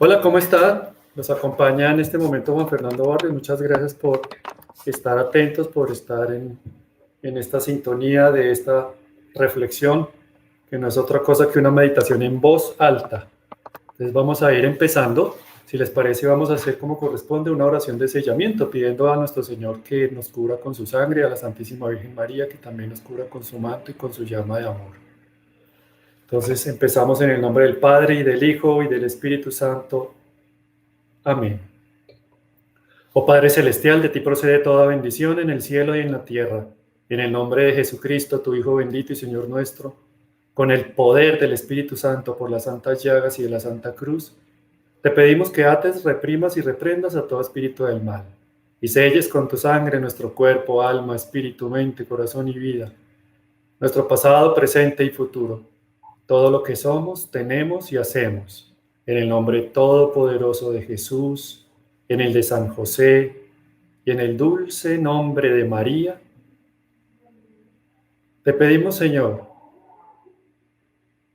Hola, ¿cómo están? Nos acompaña en este momento Juan Fernando Barrios. Muchas gracias por estar atentos, por estar en esta sintonía de esta reflexión, que no es otra cosa que una meditación en voz alta. Entonces vamos a ir empezando. Si les parece, vamos a hacer como corresponde una oración de sellamiento, pidiendo a nuestro Señor que nos cubra con su sangre, a la Santísima Virgen María, que también nos cubra con su manto y con su llama de amor. Entonces empezamos en el nombre del Padre, y del Hijo, y del Espíritu Santo. Amén. Oh Padre Celestial, de ti procede toda bendición en el cielo y en la tierra. En el nombre de Jesucristo, tu Hijo bendito y Señor nuestro, con el poder del Espíritu Santo por las santas llagas y de la Santa Cruz, te pedimos que ates, reprimas y reprendas a todo espíritu del mal, y selles con tu sangre nuestro cuerpo, alma, espíritu, mente, corazón y vida, nuestro pasado, presente y futuro, todo lo que somos, tenemos y hacemos. En el nombre todopoderoso de Jesús, en el de San José y en el dulce nombre de María, te pedimos, Señor,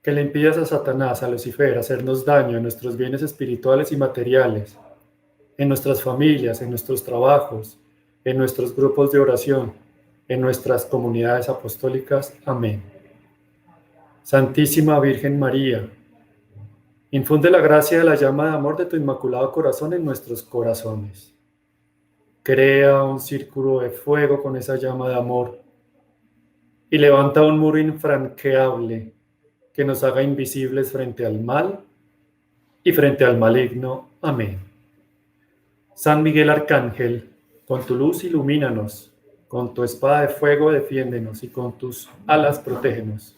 que le impidas a Satanás, a Lucifer, hacernos daño en nuestros bienes espirituales y materiales, en nuestras familias, en nuestros trabajos, en nuestros grupos de oración, en nuestras comunidades apostólicas. Amén. Santísima Virgen María, infunde la gracia de la llama de amor de tu inmaculado corazón en nuestros corazones. Crea un círculo de fuego con esa llama de amor y levanta un muro infranqueable que nos haga invisibles frente al mal y frente al maligno. Amén. San Miguel Arcángel, con tu luz ilumínanos, con tu espada de fuego defiéndenos y con tus alas protégenos.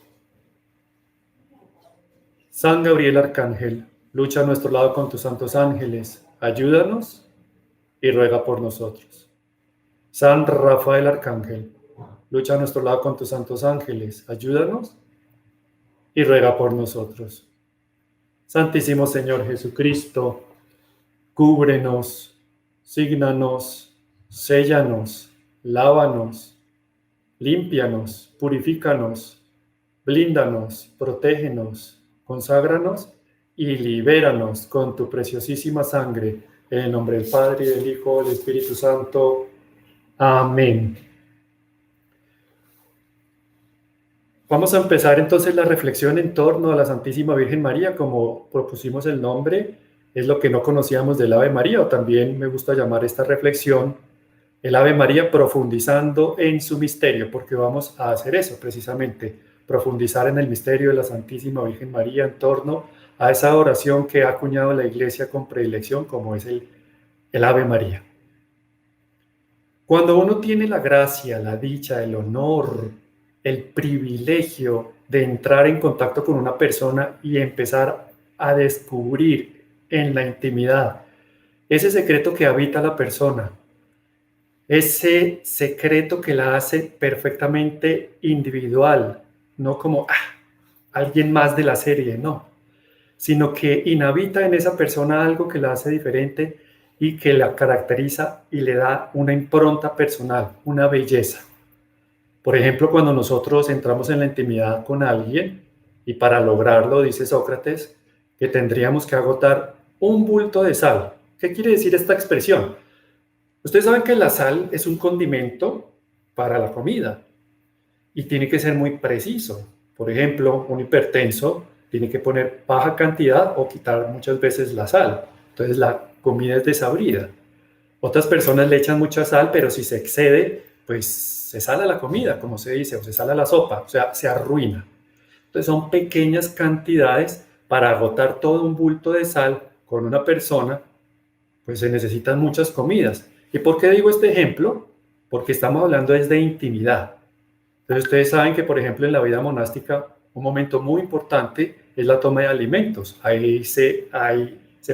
San Gabriel Arcángel, lucha a nuestro lado con tus santos ángeles, ayúdanos y ruega por nosotros. San Rafael Arcángel, lucha a nuestro lado con tus santos ángeles, ayúdanos y ruega por nosotros. Santísimo Señor Jesucristo, cúbrenos, sígnanos, séllanos, lávanos, límpianos, purifícanos, blíndanos, protégenos, conságranos y libéranos con tu preciosísima sangre. En el nombre del Padre, y del Hijo, y del Espíritu Santo. Amén. Vamos a empezar entonces la reflexión en torno a la Santísima Virgen María, como propusimos el nombre, es lo que no conocíamos del Ave María, o también me gusta llamar esta reflexión el Ave María profundizando en su misterio, porque vamos a hacer eso precisamente, profundizar en el misterio de la Santísima Virgen María en torno a esa oración que ha acuñado la Iglesia con predilección, como es el Ave María. Cuando uno tiene la gracia, la dicha, el honor, el privilegio de entrar en contacto con una persona y empezar a descubrir en la intimidad ese secreto que habita la persona, ese secreto que la hace perfectamente individual, no como alguien más de la serie, no, sino que inhabita en esa persona algo que la hace diferente y que la caracteriza y le da una impronta personal, una belleza. Por ejemplo, cuando nosotros entramos en la intimidad con alguien, y para lograrlo, dice Sócrates, que tendríamos que agotar un bulto de sal. ¿Qué quiere decir esta expresión? Ustedes saben que la sal es un condimento para la comida y tiene que ser muy preciso. Por ejemplo, un hipertenso tiene que poner baja cantidad o quitar muchas veces la sal. Entonces la comida es desabrida. Otras personas le echan mucha sal, pero si se excede, pues se sala la comida, como se dice, o se sala la sopa, o sea, se arruina. Entonces son pequeñas cantidades para agotar todo un bulto de sal con una persona, pues se necesitan muchas comidas. ¿Y por qué digo este ejemplo? Porque estamos hablando de intimidad. Entonces ustedes saben que, por ejemplo, en la vida monástica, un momento muy importante es la toma de alimentos. Ahí se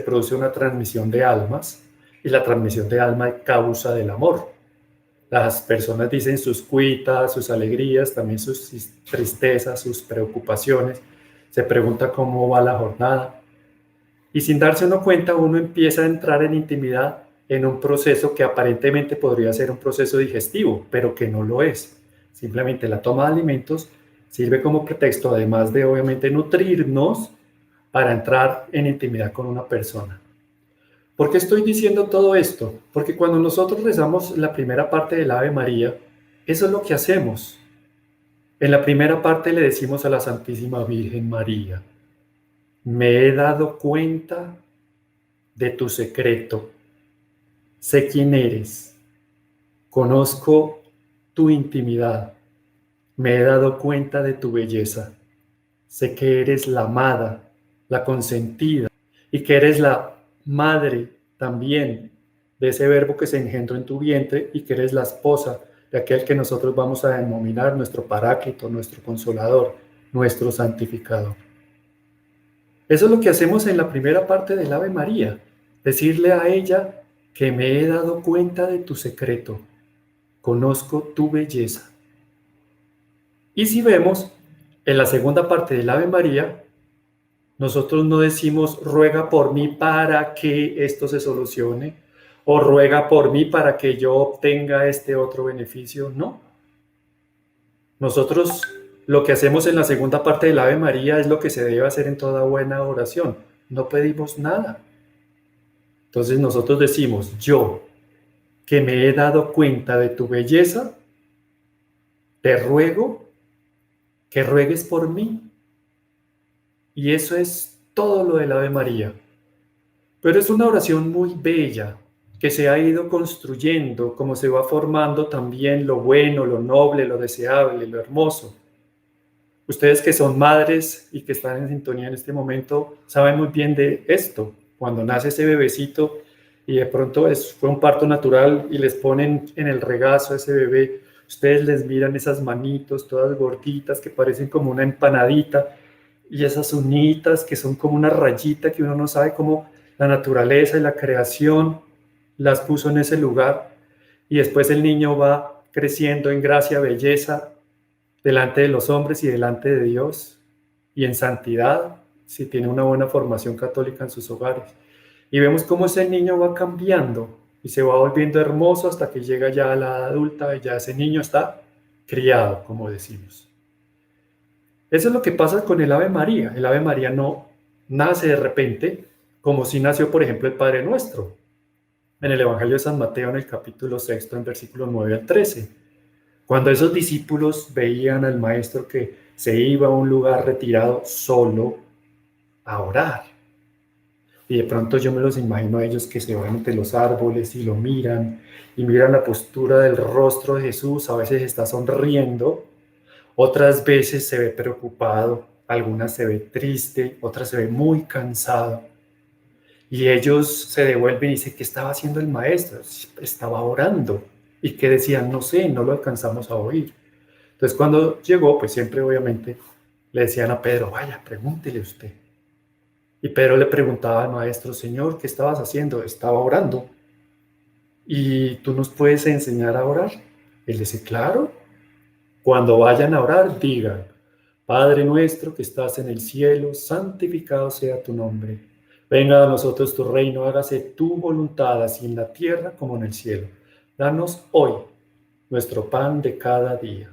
produce una transmisión de almas, y la transmisión de alma es causa del amor. Las personas dicen sus cuitas, sus alegrías, también sus tristezas, sus preocupaciones. Se pregunta cómo va la jornada. Y sin darse uno cuenta, uno empieza a entrar en intimidad en un proceso que aparentemente podría ser un proceso digestivo, pero que no lo es. Simplemente la toma de alimentos sirve como pretexto, además de obviamente nutrirnos, para entrar en intimidad con una persona. ¿Por qué estoy diciendo todo esto? Porque cuando nosotros rezamos la primera parte del Ave María, eso es lo que hacemos. En la primera parte le decimos a la Santísima Virgen María: me he dado cuenta de tu secreto, sé quién eres, conozco tu intimidad, me he dado cuenta de tu belleza, sé que eres la amada, la consentida, y que eres la madre también de ese verbo que se engendró en tu vientre, y que eres la esposa de aquel que nosotros vamos a denominar nuestro Paráclito, nuestro Consolador, nuestro Santificador. Eso es lo que hacemos en la primera parte del Ave María, decirle a ella que me he dado cuenta de tu secreto, conozco tu belleza. Y si vemos en la segunda parte del Ave María, nosotros no decimos ruega por mí para que esto se solucione, o ruega por mí para que yo obtenga este otro beneficio, no. Nosotros lo que hacemos en la segunda parte del Ave María es lo que se debe hacer en toda buena oración. No pedimos nada. Entonces nosotros decimos: yo, que me he dado cuenta de tu belleza, te ruego que ruegues por mí. Y eso es todo lo del Ave María. Pero es una oración muy bella, que se ha ido construyendo, como se va formando también lo bueno, lo noble, lo deseable, lo hermoso. Ustedes que son madres y que están en sintonía en este momento, saben muy bien de esto. Cuando nace ese bebecito y de pronto fue un parto natural y les ponen en el regazo a ese bebé, ustedes les miran esas manitos todas gorditas que parecen como una empanadita, y esas unitas que son como una rayita que uno no sabe cómo la naturaleza y la creación las puso en ese lugar. Y después el niño va creciendo en gracia, belleza, delante de los hombres y delante de Dios, y en santidad, si tiene una buena formación católica en sus hogares. Y vemos cómo ese niño va cambiando y se va volviendo hermoso hasta que llega ya a la edad adulta, y ya ese niño está criado, como decimos. Eso es lo que pasa con el Ave María. El Ave María no nace de repente, como si nació, por ejemplo, el Padre Nuestro. En el Evangelio de San Mateo, en el capítulo 6, en versículos 9 al 13. Cuando esos discípulos veían al Maestro que se iba a un lugar retirado solo a orar. Y de pronto yo me los imagino a ellos que se van entre los árboles y lo miran, y miran la postura del rostro de Jesús. A veces está sonriendo, otras veces se ve preocupado, algunas se ve triste, otras se ve muy cansado. Y ellos se devuelven y dicen: ¿qué estaba haciendo el Maestro? Estaba orando. ¿Y qué decían? No sé, no lo alcanzamos a oír. Entonces cuando llegó, pues siempre obviamente le decían a Pedro: vaya, pregúntele usted. Y Pedro le preguntaba al Maestro: Señor, ¿qué estabas haciendo? Estaba orando. ¿Y tú nos puedes enseñar a orar? Él dice: claro. Cuando vayan a orar, digan: Padre nuestro que estás en el cielo, santificado sea tu nombre. Venga a nosotros tu reino, hágase tu voluntad, así en la tierra como en el cielo. Danos hoy nuestro pan de cada día.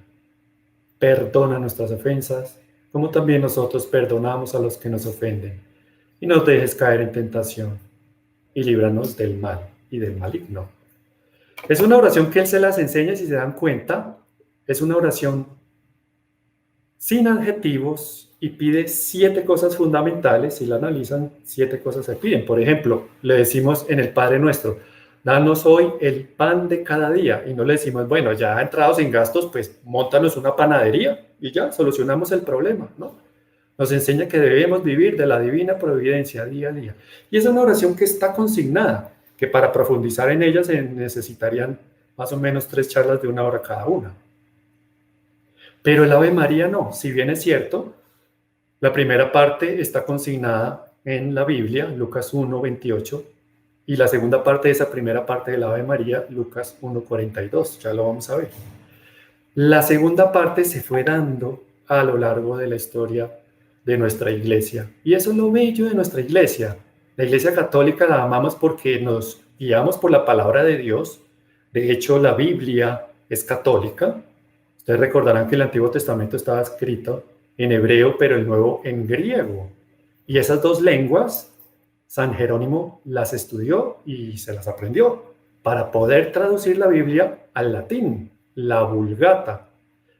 Perdona nuestras ofensas, como también nosotros perdonamos a los que nos ofenden. Y no dejes caer en tentación, y líbranos del mal y del maligno. Es una oración que Él se las enseña, si se dan cuenta. Es una oración sin adjetivos y pide 7 cosas fundamentales. Si la analizan, 7 cosas se piden. Por ejemplo, le decimos en el Padre Nuestro: danos hoy el pan de cada día. Y no le decimos: bueno, ya entrados en gastos, pues móntanos una panadería y ya solucionamos el problema, ¿no? Nos enseña que debemos vivir de la divina providencia día a día. Y es una oración que está consignada, que para profundizar en ella se necesitarían más o menos 3 charlas de 1 hora cada una. Pero el Ave María no. Si bien es cierto, la primera parte está consignada en la Biblia, Lucas 1:28, y la segunda parte de esa primera parte del Ave María, Lucas 1:42. Ya lo vamos a ver. La segunda parte se fue dando a lo largo de la historia de nuestra iglesia. Y eso es lo bello de nuestra iglesia. La iglesia católica la amamos porque nos guiamos por la palabra de Dios. De hecho, la Biblia es católica. Ustedes recordarán que el Antiguo Testamento estaba escrito en hebreo, pero el Nuevo en griego. Y esas dos lenguas, San Jerónimo las estudió y se las aprendió para poder traducir la Biblia al latín, la Vulgata.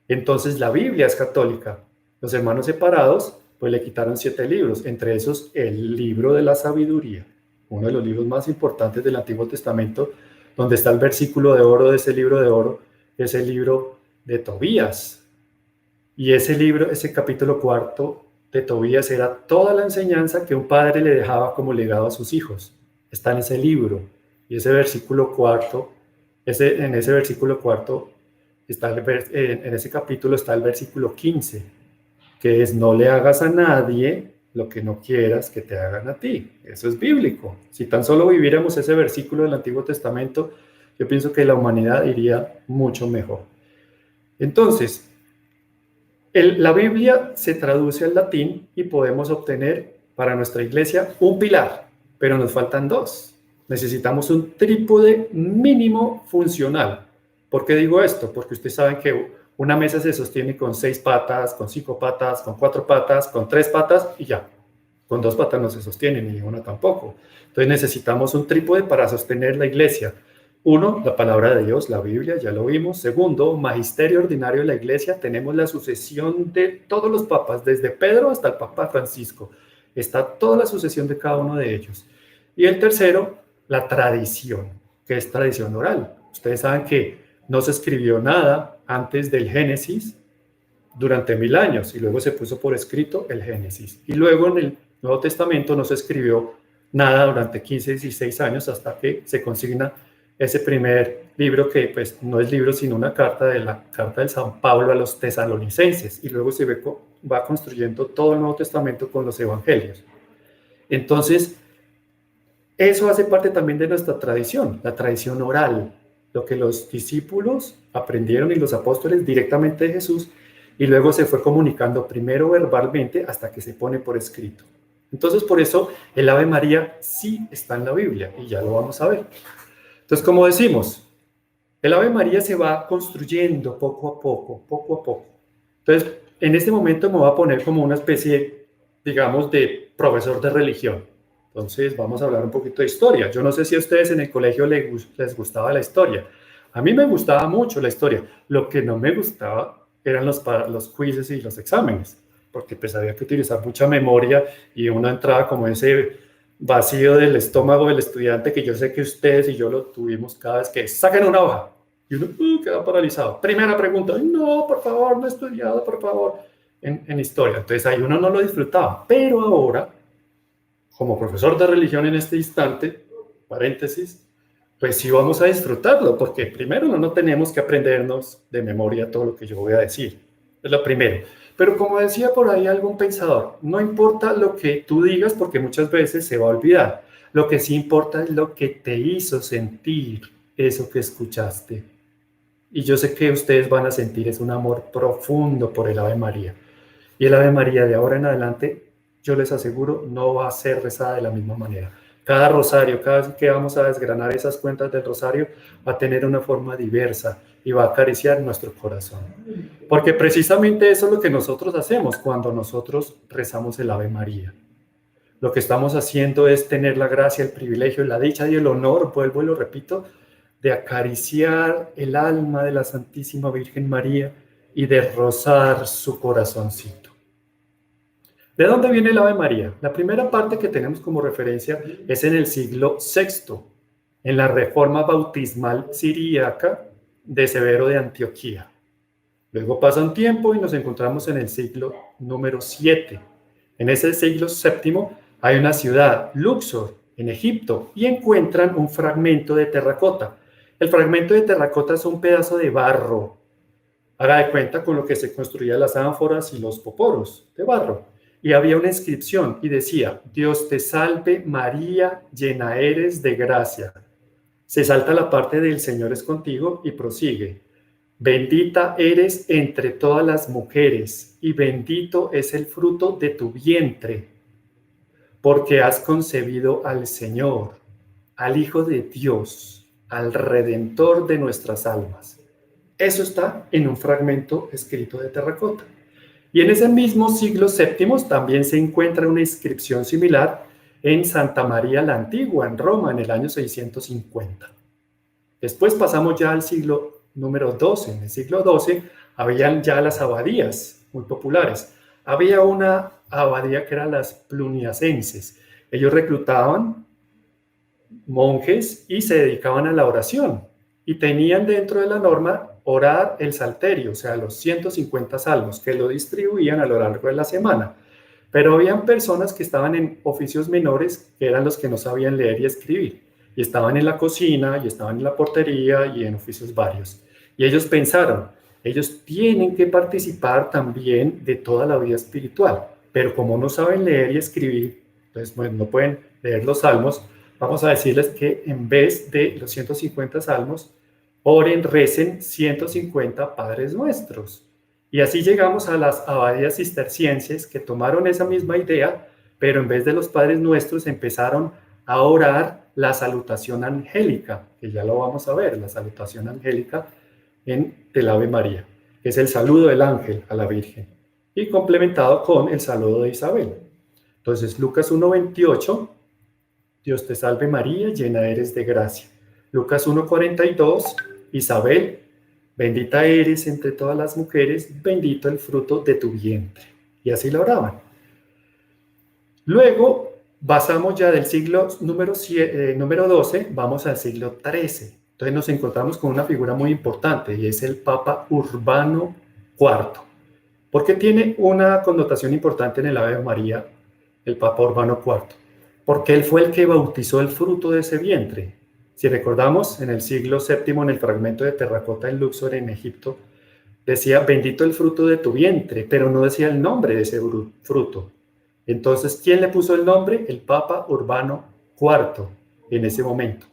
Entonces la Biblia es católica. Los hermanos separados pues le quitaron 7 libros, entre esos el libro de la sabiduría, uno de los libros más importantes del Antiguo Testamento, donde está el versículo de oro de ese libro de oro, es el libro de Tobías. Y ese libro, ese capítulo 4 de Tobías era toda la enseñanza que un padre le dejaba como legado a sus hijos. Está en ese libro. Y ese versículo 4, en ese versículo 4, en ese capítulo está el versículo 15, que es: no le hagas a nadie lo que no quieras que te hagan a ti. Eso es bíblico. Si tan solo viviéramos ese versículo del Antiguo Testamento, yo pienso que la humanidad iría mucho mejor. Entonces, la Biblia se traduce al latín y podemos obtener para nuestra iglesia un pilar, pero nos faltan 2. Necesitamos un trípode mínimo funcional. ¿Por qué digo esto? Porque ustedes saben que una mesa se sostiene con 6 patas, con 5 patas, con 4 patas, con 3 patas y ya. Con 2 patas no se sostiene, ni una tampoco. Entonces necesitamos un trípode para sostener la iglesia. 1, la palabra de Dios, la Biblia, ya lo vimos. 2, magisterio ordinario de la iglesia. Tenemos la sucesión de todos los papas, desde Pedro hasta el Papa Francisco. Está toda la sucesión de cada uno de ellos. Y el 3, la tradición, que es tradición oral. Ustedes saben que no se escribió nada antes del Génesis durante 1000 años y luego se puso por escrito el Génesis. Y luego en el Nuevo Testamento no se escribió nada durante 15, 16 años hasta que se consigna ese primer libro que pues no es libro sino una carta de la carta de San Pablo a los tesalonicenses, y luego se va construyendo todo el Nuevo Testamento con los evangelios. Entonces, eso hace parte también de nuestra tradición, la tradición oral, lo que los discípulos aprendieron y los apóstoles directamente de Jesús, y luego se fue comunicando primero verbalmente hasta que se pone por escrito. Entonces, por eso el Ave María sí está en la Biblia, y ya lo vamos a ver. Entonces, como decimos, el Ave María se va construyendo poco a poco, poco a poco. Entonces, en este momento me voy a poner como una especie, digamos, de profesor de religión. Entonces, vamos a hablar un poquito de historia. Yo no sé si a ustedes en el colegio les gustaba la historia. A mí me gustaba mucho la historia. Lo que no me gustaba eran los quizzes y los exámenes, porque pues había que utilizar mucha memoria y uno entraba como ese vacío del estómago del estudiante, que yo sé que ustedes y yo lo tuvimos cada vez que saquen una hoja y uno queda paralizado. Primera pregunta: no, por favor, no he estudiado, por favor, en historia. Entonces ahí uno no lo disfrutaba, pero ahora, como profesor de religión en este instante, paréntesis, pues sí vamos a disfrutarlo, porque primero no tenemos que aprendernos de memoria todo lo que yo voy a decir, es lo primero. Pero como decía por ahí algún pensador, no importa lo que tú digas, porque muchas veces se va a olvidar. Lo que sí importa es lo que te hizo sentir eso que escuchaste. Y yo sé que ustedes van a sentir es un amor profundo por el Ave María. Y el Ave María de ahora en adelante, yo les aseguro, no va a ser rezada de la misma manera. Cada rosario, cada vez que vamos a desgranar esas cuentas del rosario, va a tener una forma diversa y va a acariciar nuestro corazón. Porque precisamente eso es lo que nosotros hacemos cuando nosotros rezamos el Ave María. Lo que estamos haciendo es tener la gracia, el privilegio, la dicha y el honor, vuelvo y lo repito, de acariciar el alma de la Santísima Virgen María y de rozar su corazoncito. ¿De dónde viene el Ave María? La primera parte que tenemos como referencia es en el siglo VI, en la reforma bautismal siríaca de Severo de Antioquía. Luego pasa un tiempo y nos encontramos en el siglo número 7. En ese siglo VII hay una ciudad, Luxor, en Egipto, y encuentran un fragmento de terracota. El fragmento de terracota es un pedazo de barro. Haga de cuenta con lo que se construían las ánforas y los poporos de barro. Y había una inscripción y decía: Dios te salve María, llena eres de gracia. Se salta la parte del Señor es contigo y prosigue: bendita eres entre todas las mujeres y bendito es el fruto de tu vientre, porque has concebido al Señor, al Hijo de Dios, al Redentor de nuestras almas. Eso está en un fragmento escrito de terracota. Y en ese mismo siglo VII también se encuentra una inscripción similar en Santa María la Antigua, en Roma, en el año 650. Después pasamos ya al siglo número 12. En el siglo XII habían ya las abadías muy populares. Había una abadía que eran las cluniacenses. Ellos reclutaban monjes y se dedicaban a la oración. Y tenían dentro de la norma orar el salterio, o sea, los 150 salmos, que lo distribuían a lo largo de la semana. Pero habían personas que estaban en oficios menores, que eran los que no sabían leer y escribir, y estaban en la cocina, y estaban en la portería, y en oficios varios. Y ellos pensaron, ellos tienen que participar también de toda la vida espiritual, pero como no saben leer y escribir, entonces bueno, no pueden leer los salmos, vamos a decirles que en vez de los 150 salmos, oren, recen 150 Padres Nuestros. Y así llegamos a las abadías cistercienses que tomaron esa misma idea, pero en vez de los Padres Nuestros empezaron a orar la salutación angélica, que ya lo vamos a ver, la salutación angélica del Ave María, que es el saludo del ángel a la Virgen, y complementado con el saludo de Isabel. Entonces, Lucas 1:28, Dios te salve María, llena eres de gracia. Lucas 1:42, Isabel, bendita eres entre todas las mujeres, bendito el fruto de tu vientre. Y así lo oraban. Luego, pasamos ya del siglo número 12, vamos al siglo XIII. Entonces nos encontramos con una figura muy importante y es el Papa Urbano IV. ¿Por qué tiene una connotación importante en el Ave María el Papa Urbano IV? Porque él fue el que bautizó el fruto de ese vientre. Si recordamos, en el siglo VII, en el fragmento de terracota en Luxor, en Egipto, decía, bendito el fruto de tu vientre, pero no decía el nombre de ese fruto. Entonces, ¿quién le puso el nombre? El Papa Urbano IV, en ese momento.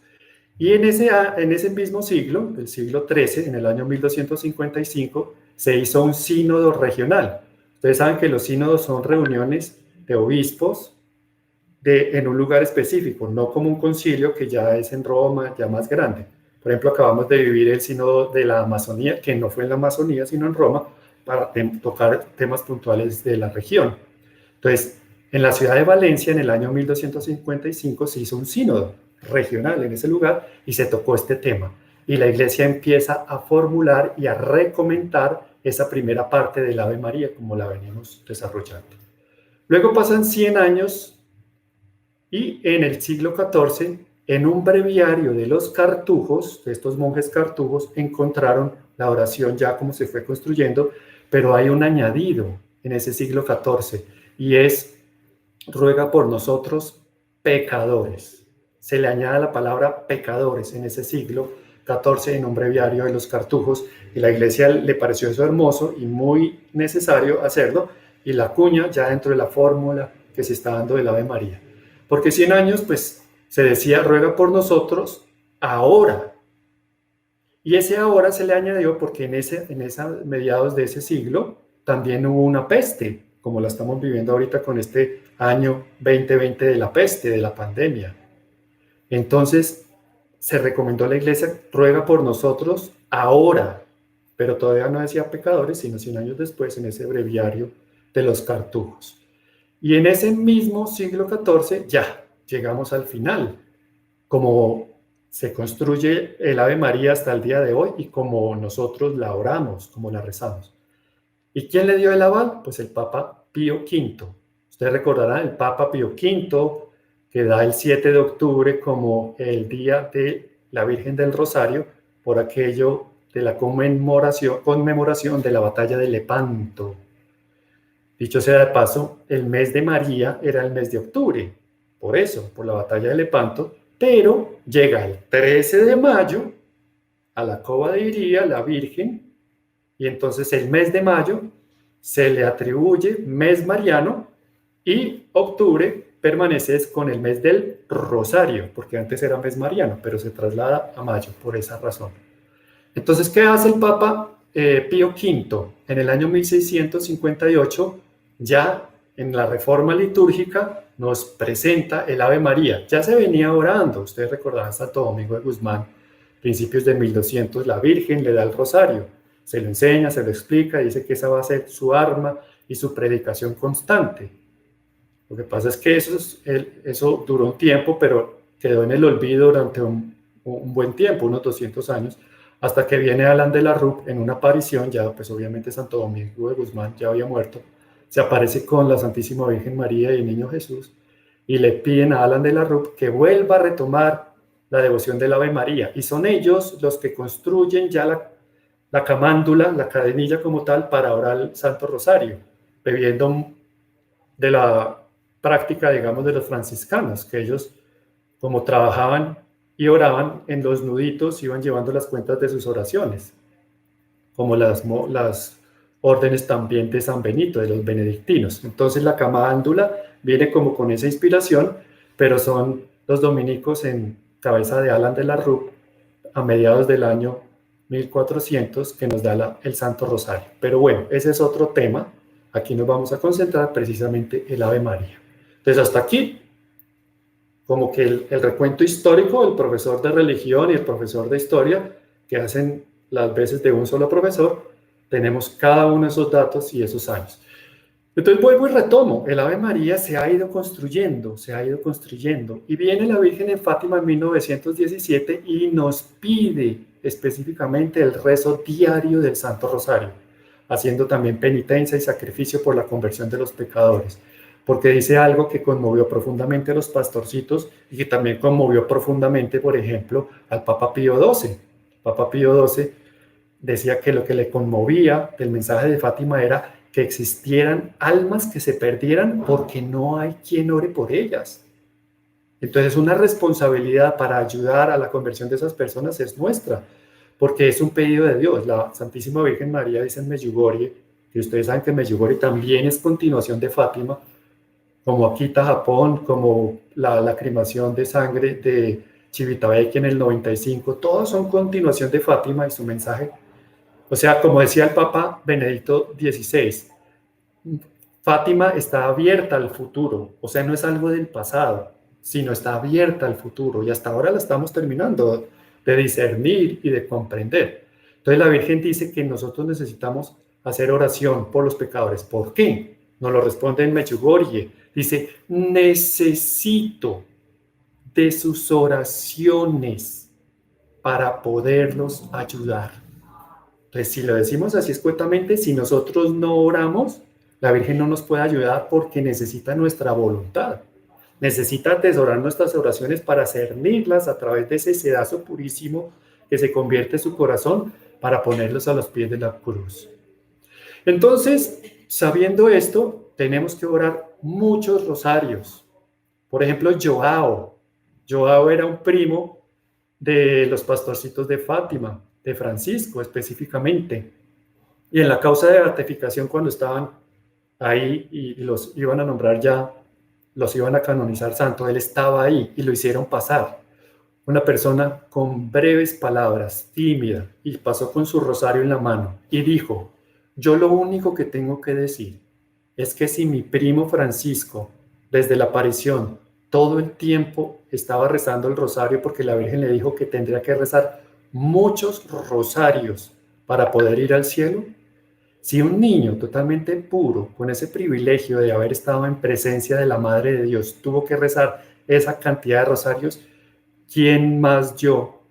Y en ese mismo siglo, el siglo XIII, en el año 1255, se hizo un sínodo regional. Ustedes saben que los sínodos son reuniones de obispos en un lugar específico, no como un concilio que ya es en Roma, ya más grande. Por ejemplo, acabamos de vivir el sínodo de la Amazonía, que no fue en la Amazonía, sino en Roma, para tocar temas puntuales de la región. Entonces, en la ciudad de Valencia, en el año 1255, se hizo un sínodo regional en ese lugar y se tocó este tema. Y la Iglesia empieza a formular y a recomendar esa primera parte del Ave María, como la venimos desarrollando. Luego pasan 100 años y en el siglo XIV, en un breviario de los cartujos, de estos monjes cartujos, encontraron la oración ya como se fue construyendo, pero hay un añadido en ese siglo XIV y es, ruega por nosotros pecadores. Se le añade la palabra pecadores en ese siglo XIV en un breviario de los cartujos y la Iglesia le pareció eso hermoso y muy necesario hacerlo y la cuña ya dentro de la fórmula que se está dando del Ave María. Porque 100 años, pues, se decía, ruega por nosotros ahora. Y ese ahora se le añadió porque en mediados de ese siglo también hubo una peste, como la estamos viviendo ahorita con este año 2020 de la peste, de la pandemia. Entonces, se recomendó a la Iglesia, ruega por nosotros ahora, pero todavía no decía pecadores, sino 100 años después en ese breviario de los cartujos. Y en ese mismo siglo XIV ya llegamos al final, como se construye el Ave María hasta el día de hoy y como nosotros la oramos, como la rezamos. ¿Y quién le dio el aval? Pues el Papa Pío V. Ustedes recordarán el Papa Pío V, que da el 7 de octubre como el día de la Virgen del Rosario, por aquello de la conmemoración de la batalla de Lepanto. Dicho sea de paso, el mes de María era el mes de octubre, por eso, por la batalla de Lepanto, pero llega el 13 de mayo a la cova de Iría, la Virgen, y entonces el mes de mayo se le atribuye mes mariano y octubre permanece con el mes del Rosario, porque antes era mes mariano, pero se traslada a mayo por esa razón. Entonces, ¿qué hace el Papa Pío V? En el año 1658, ya en la reforma litúrgica, nos presenta el Ave María. Ya se venía orando, ustedes recordarán Santo Domingo de Guzmán, principios de 1200, la Virgen le da el rosario, se lo enseña, se lo explica, dice que esa va a ser su arma, y su predicación constante. Lo que pasa es que eso duró un tiempo, pero quedó en el olvido durante un buen tiempo, unos 200 años, hasta que viene Alan de la Rue en una aparición, ya pues obviamente Santo Domingo de Guzmán ya había muerto, se aparece con la Santísima Virgen María y el Niño Jesús, y le piden a Alan de la Rue que vuelva a retomar la devoción del Ave María, y son ellos los que construyen ya la camándula, la cadenilla como tal, para orar el Santo Rosario, bebiendo de la práctica, digamos, de los franciscanos, que ellos, como trabajaban y oraban en los nuditos, iban llevando las cuentas de sus oraciones, como las órdenes también de San Benito, de los benedictinos. Entonces la camándula viene como con esa inspiración, pero son los dominicos en cabeza de Alan de la Rue a mediados del año 1400 que nos da el Santo Rosario. Pero bueno, ese es otro tema. Aquí nos vamos a concentrar precisamente el Ave María. Entonces hasta aquí, como que el recuento histórico, el profesor de religión y el profesor de historia, que hacen las veces de un solo profesor, tenemos cada uno de esos datos y esos años. Entonces vuelvo y retomo, el Ave María se ha ido construyendo, y viene la Virgen en Fátima en 1917 y nos pide específicamente el rezo diario del Santo Rosario, haciendo también penitencia y sacrificio por la conversión de los pecadores, porque dice algo que conmovió profundamente a los pastorcitos y que también conmovió profundamente, por ejemplo, al Papa Pío XII. Papa Pío XII decía que lo que le conmovía del mensaje de Fátima era que existieran almas que se perdieran porque no hay quien ore por ellas. Entonces una responsabilidad para ayudar a la conversión de esas personas es nuestra, porque es un pedido de Dios. La Santísima Virgen María dice en Medjugorje, que ustedes saben que Medjugorje también es continuación de Fátima, como Akita, Japón, como la lacrimación de sangre de Civitavecchia en el 95, todos son continuación de Fátima y su mensaje. O sea, como decía el Papa Benedicto XVI, Fátima está abierta al futuro, o sea, no es algo del pasado, sino está abierta al futuro y hasta ahora la estamos terminando de discernir y de comprender. Entonces la Virgen dice que nosotros necesitamos hacer oración por los pecadores. ¿Por qué? Nos lo responde en Medjugorje. Dice, necesito de sus oraciones para poderlos ayudar. Entonces, si lo decimos así escuetamente, si nosotros no oramos, la Virgen no nos puede ayudar porque necesita nuestra voluntad. Necesita atesorar nuestras oraciones para cernirlas a través de ese sedazo purísimo que se convierte en su corazón para ponerlos a los pies de la cruz. Entonces, sabiendo esto, tenemos que orar muchos rosarios. Por ejemplo, Joao. Joao era un primo de los pastorcitos de Fátima, de Francisco específicamente. Y en la causa de beatificación, cuando estaban ahí y los iban a nombrar ya, los iban a canonizar santo, él estaba ahí y lo hicieron pasar. Una persona con breves palabras, tímida, y pasó con su rosario en la mano y dijo, yo lo único que tengo que decir es que si mi primo Francisco, desde la aparición, todo el tiempo estaba rezando el rosario porque la Virgen le dijo que tendría que rezar muchos rosarios para poder ir al cielo. Si un niño totalmente puro, con ese privilegio de haber estado en presencia de la Madre de Dios, tuvo que rezar esa cantidad de rosarios, ¿quién más yo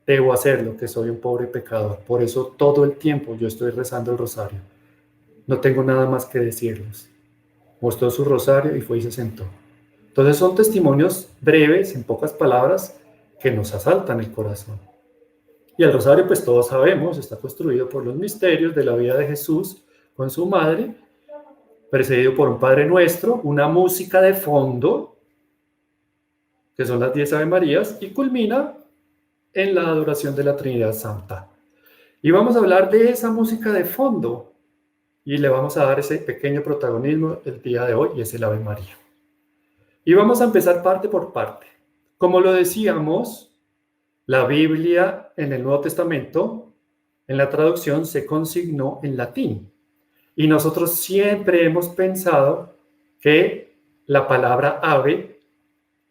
debo hacerlo, que soy un pobre pecador? Por eso todo el tiempo yo estoy rezando el rosario. No tengo nada más que decirles. Mostró su rosario y fue y se sentó. Entonces son testimonios breves, en pocas palabras, que nos asaltan el corazón. Y el rosario, pues todos sabemos, está construido por los misterios de la vida de Jesús con su madre, precedido por un Padre Nuestro, una música de fondo, que son las 10 Ave Marías, y culmina en la adoración de la Trinidad Santa. Y vamos a hablar de esa música de fondo, y le vamos a dar ese pequeño protagonismo el día de hoy, y es el Ave María. Y vamos a empezar parte por parte. Como lo decíamos, la Biblia en el Nuevo Testamento, en la traducción, se consignó en latín. Y nosotros siempre hemos pensado que la palabra ave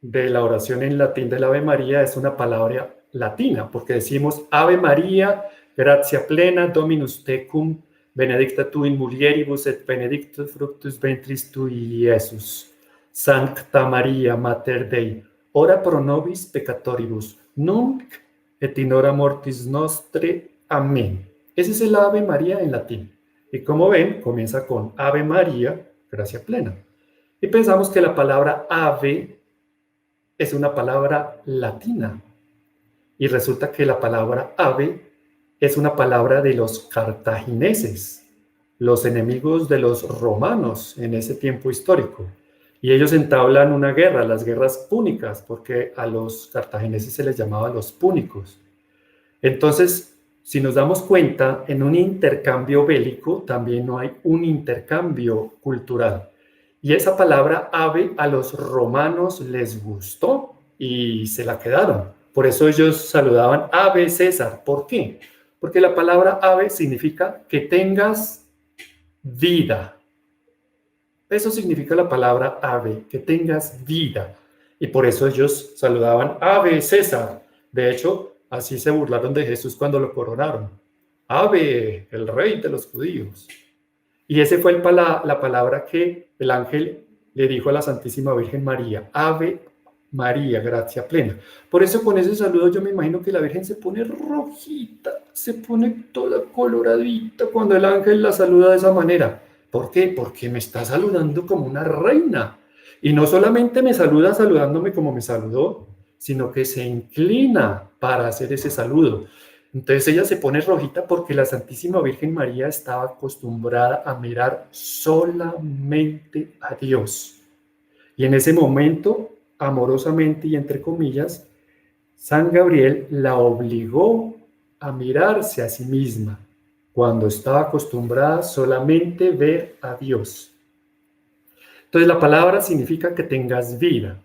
de la oración en latín del Ave María es una palabra latina, porque decimos Ave María, gratia plena, Dominus tecum, benedicta tu in mulieribus et benedictus fructus ventris tui, Iesus. Sancta Maria, Mater Dei, ora pro nobis peccatoribus, nunc et in hora mortis nostre. Amén. Ese es el Ave María en latín. Y como ven, comienza con Ave María, gracia plena. Y pensamos que la palabra ave es una palabra latina. Y resulta que la palabra ave es una palabra de los cartagineses, los enemigos de los romanos en ese tiempo histórico. Y ellos entablan una guerra, las guerras púnicas, porque a los cartagineses se les llamaba los púnicos. Entonces, si nos damos cuenta, en un intercambio bélico también no hay un intercambio cultural. Y esa palabra ave a los romanos les gustó y se la quedaron. Por eso ellos saludaban Ave César. ¿Por qué? Porque la palabra ave significa que tengas vida. Eso significa la palabra ave, que tengas vida. Y por eso ellos saludaban Ave César. De hecho, así se burlaron de Jesús cuando lo coronaron. Ave, el rey de los judíos. Y esa fue la palabra que el ángel le dijo a la Santísima Virgen María. Ave María, gracia plena. Por eso con ese saludo yo me imagino que la Virgen se pone rojita, se pone toda coloradita cuando el ángel la saluda de esa manera. ¿Por qué? Porque me está saludando como una reina. Y no solamente me saluda saludándome como me saludó, sino que se inclina para hacer ese saludo. Entonces ella se pone rojita porque la Santísima Virgen María estaba acostumbrada a mirar solamente a Dios. Y en ese momento, amorosamente y entre comillas, San Gabriel la obligó a mirarse a sí misma, cuando estaba acostumbrada solamente a ver a Dios. Entonces la palabra significa que tengas vida.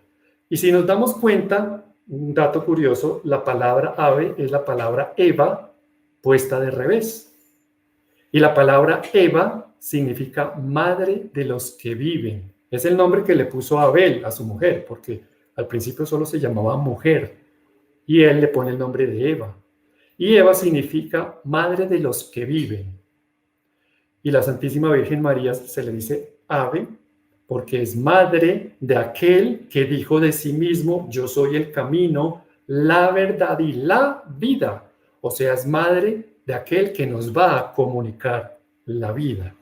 Y si nos damos cuenta, un dato curioso, la palabra ave es la palabra Eva puesta de revés. Y la palabra Eva significa madre de los que viven. Es el nombre que le puso Abel a su mujer, porque al principio solo se llamaba mujer. Y él le pone el nombre de Eva. Y Eva significa madre de los que viven. Y la Santísima Virgen María se le dice ave porque es madre de aquel que dijo de sí mismo, yo soy el camino, la verdad y la vida. O sea, es madre de aquel que nos va a comunicar la vida.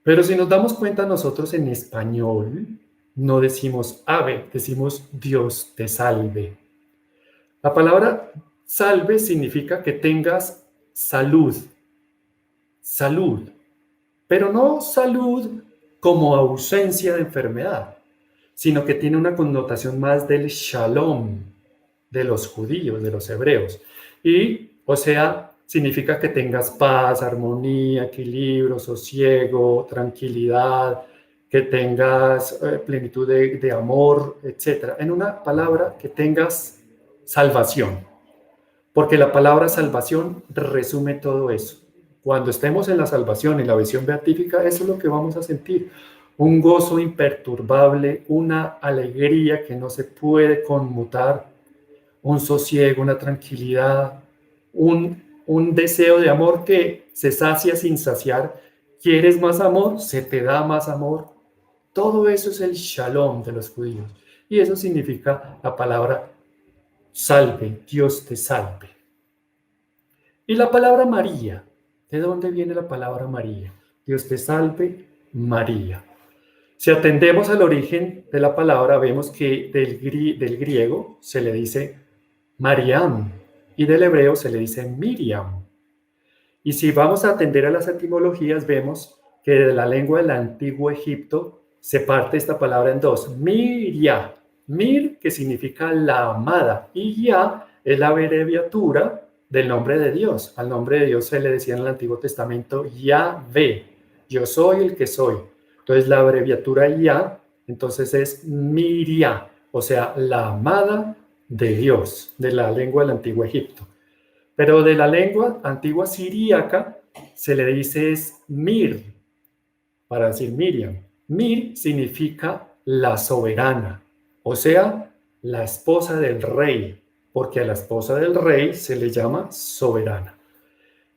Pero si nos damos cuenta nosotros en español, no decimos ave, decimos Dios te salve. La palabra salve significa que tengas salud, salud, pero no salud como ausencia de enfermedad, sino que tiene una connotación más del shalom de los judíos, de los hebreos. Y, o sea, significa que tengas paz, armonía, equilibrio, sosiego, tranquilidad, que tengas plenitud de amor, etc. En una palabra, que tengas salvación, porque la palabra salvación resume todo eso. Cuando estemos en la salvación, en la visión beatífica, eso es lo que vamos a sentir. Un gozo imperturbable, una alegría que no se puede conmutar, un sosiego, una tranquilidad, un deseo de amor que se sacia sin saciar. ¿Quieres más amor? Se te da más amor. Todo eso es el shalom de los judíos. Y eso significa la palabra salve, Dios te salve. Y la palabra María, ¿de dónde viene la palabra María? Dios te salve, María. Si atendemos al origen de la palabra, vemos que del griego se le dice Mariam y del hebreo se le dice Miriam. Y si vamos a atender a las etimologías, vemos que de la lengua del antiguo Egipto se parte esta palabra en dos. Miria, mir, que significa la amada, y ya es la abreviatura del nombre de Dios. Al nombre de Dios se le decía en el Antiguo Testamento Yahvé, yo soy el que soy. Entonces la abreviatura Ya, entonces es Miria, o sea, la amada de Dios, de la lengua del Antiguo Egipto. Pero de la lengua antigua siríaca se le dice es Mir, para decir Miriam. Mir significa la soberana, o sea, la esposa del rey, porque a la esposa del rey se le llama soberana.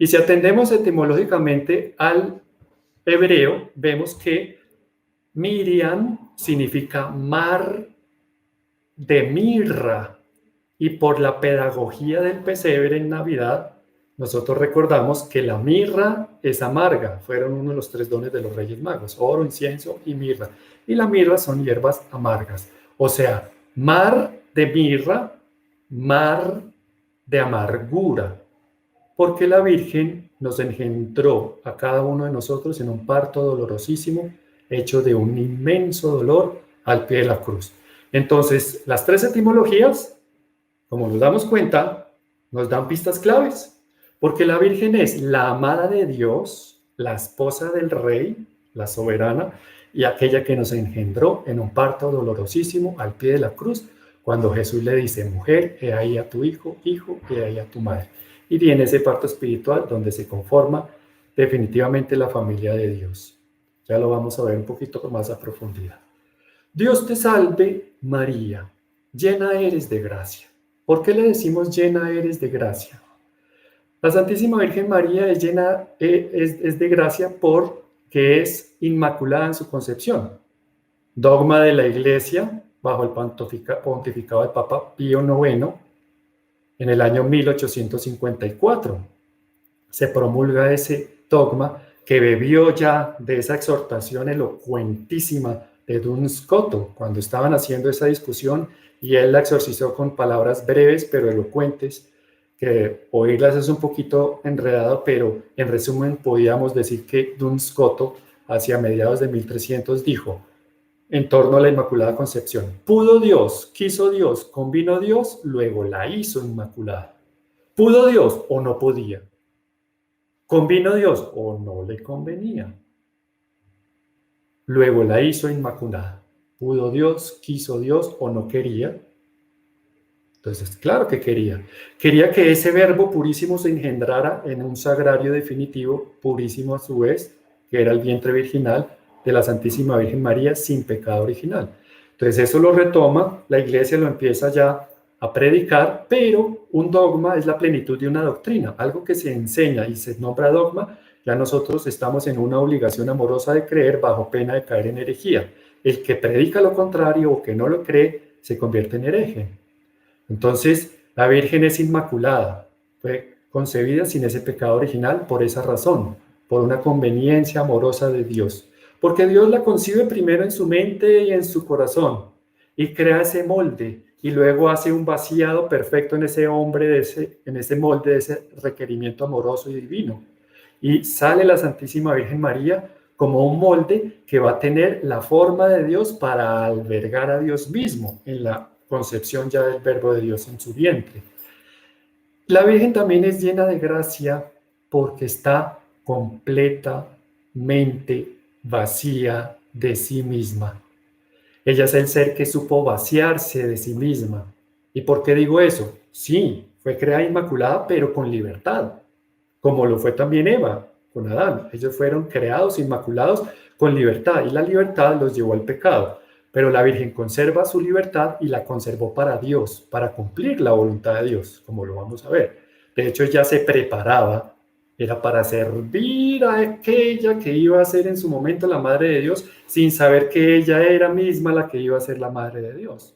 Y si atendemos etimológicamente al hebreo, vemos que Miriam significa mar de mirra. Y por la pedagogía del pesebre en Navidad, nosotros recordamos que la mirra es amarga. Fueron uno de los 3 dones de los Reyes Magos: oro, incienso y mirra. Y la mirra son hierbas amargas. O sea, mar de mirra, mar de amargura. Porque la Virgen nos engendró a cada uno de nosotros en un parto dolorosísimo, hecho de un inmenso dolor al pie de la cruz. Entonces, las 3 etimologías, como nos damos cuenta, nos dan pistas claves, porque la Virgen es la amada de Dios, la esposa del Rey, la soberana, y aquella que nos engendró en un parto dolorosísimo al pie de la cruz, cuando Jesús le dice: mujer, he ahí a tu hijo, hijo, he ahí a tu madre. Y viene ese parto espiritual donde se conforma definitivamente la familia de Dios. Ya lo vamos a ver un poquito más a profundidad. Dios te salve, María, llena eres de gracia. ¿Por qué le decimos llena eres de gracia? La Santísima Virgen María es llena, es de gracia porque es inmaculada en su concepción. Dogma de la Iglesia, bajo el pontificado del Papa Pío IX, en el año 1854. Se promulga ese dogma que bebió ya de esa exhortación elocuentísima de Duns Scoto, cuando estaban haciendo esa discusión, y él la exorcizó con palabras breves pero elocuentes, que oírlas es un poquito enredado, pero en resumen podíamos decir que Duns Scoto, hacia mediados de 1300, dijo en torno a la Inmaculada Concepción: pudo Dios, quiso Dios, convino Dios, luego la hizo inmaculada. ¿Pudo Dios o no podía? ¿Convino Dios o no le convenía? Luego la hizo inmaculada. ¿Pudo Dios, quiso Dios o no quería? Entonces, claro que quería. Quería que ese verbo purísimo se engendrara en un sagrario definitivo, purísimo a su vez, que era el vientre virginal de la Santísima Virgen María, sin pecado original. Entonces eso lo retoma, la Iglesia lo empieza ya a predicar, pero un dogma es la plenitud de una doctrina, algo que se enseña y se nombra dogma. Ya nosotros estamos en una obligación amorosa de creer bajo pena de caer en herejía. El que predica lo contrario o que no lo cree se convierte en hereje. Entonces, la Virgen es inmaculada, fue concebida sin ese pecado original por esa razón, por una conveniencia amorosa de Dios. Porque Dios la concibe primero en su mente y en su corazón, y crea ese molde, y luego hace un vaciado perfecto en ese hombre, en ese molde de ese requerimiento amoroso y divino. Y sale la Santísima Virgen María como un molde que va a tener la forma de Dios para albergar a Dios mismo en la concepción ya del verbo de Dios en su vientre. La Virgen también es llena de gracia porque está completamente vacía de sí misma. Ella es el ser que supo vaciarse de sí misma. ¿Y por qué digo eso? Sí, fue creada inmaculada, pero con libertad, como lo fue también Eva con Adán. Ellos fueron creados inmaculados con libertad, y la libertad los llevó al pecado. Pero la Virgen conserva su libertad y la conservó para Dios, para cumplir la voluntad de Dios, como lo vamos a ver. De hecho, ya se preparaba, era para servir a aquella que iba a ser en su momento la Madre de Dios, sin saber que ella era misma la que iba a ser la Madre de Dios.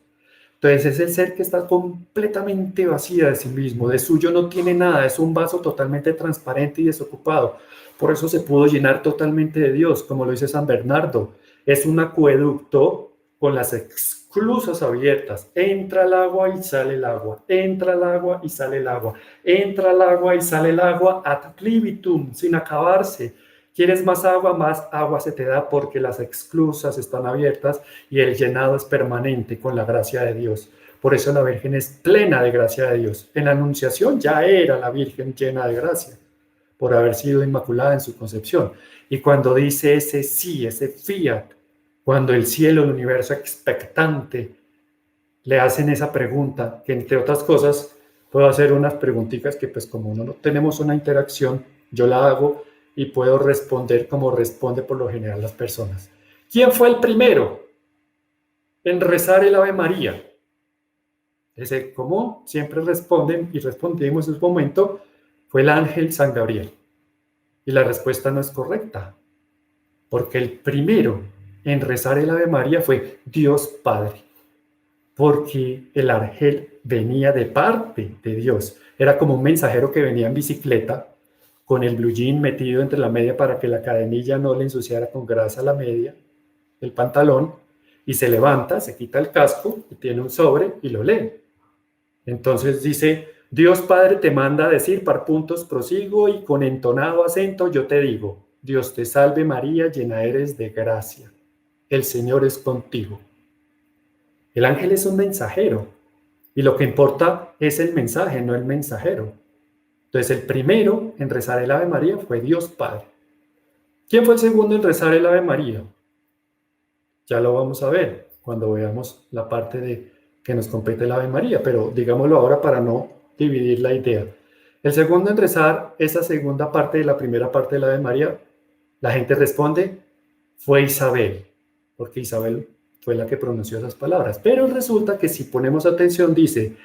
Entonces es el ser que está completamente vacía de sí mismo, de suyo no tiene nada, es un vaso totalmente transparente y desocupado. Por eso se pudo llenar totalmente de Dios, como lo dice San Bernardo. Es un acueducto con las esclusas abiertas. Entra el agua y sale el agua. Entra el agua y sale el agua. Entra el agua y sale el agua ad libitum, sin acabarse. ¿Quieres más agua se te da porque las esclusas están abiertas y el llenado es permanente con la gracia de Dios. Por eso la Virgen es plena de gracia de Dios. En la Anunciación ya era la Virgen llena de gracia por haber sido inmaculada en su concepción. Y cuando dice ese sí, ese fiat, cuando el cielo, el universo expectante, le hacen esa pregunta, que entre otras cosas puedo hacer unas preguntitas que pues como no tenemos una interacción, yo la hago y puedo responder como responde por lo general las personas. ¿Quién fue el primero en rezar el Ave María? Ese común siempre responden y respondimos en su momento, fue el ángel San Gabriel. Y la respuesta no es correcta, porque el primero en rezar el Ave María fue Dios Padre, porque el ángel venía de parte de Dios. Era como un mensajero que venía en bicicleta con el blue jean metido entre la media para que la cadenilla no le ensuciara con grasa la media, el pantalón, y se levanta, se quita el casco y tiene un sobre y lo lee. Entonces dice, Dios Padre te manda a decir, par puntos prosigo y con entonado acento yo te digo, Dios te salve María, llena eres de gracia, el Señor es contigo. El ángel es un mensajero y lo que importa es el mensaje, no el mensajero. Entonces el primero en rezar el Ave María fue Dios Padre. ¿Quién fue el segundo en rezar el Ave María? Ya lo vamos a ver cuando veamos la parte de que nos compete el Ave María, pero digámoslo ahora para no dividir la idea. El segundo en rezar esa segunda parte de la primera parte del Ave María, la gente responde, fue Isabel, porque Isabel fue la que pronunció esas palabras. Pero resulta que si ponemos atención dice,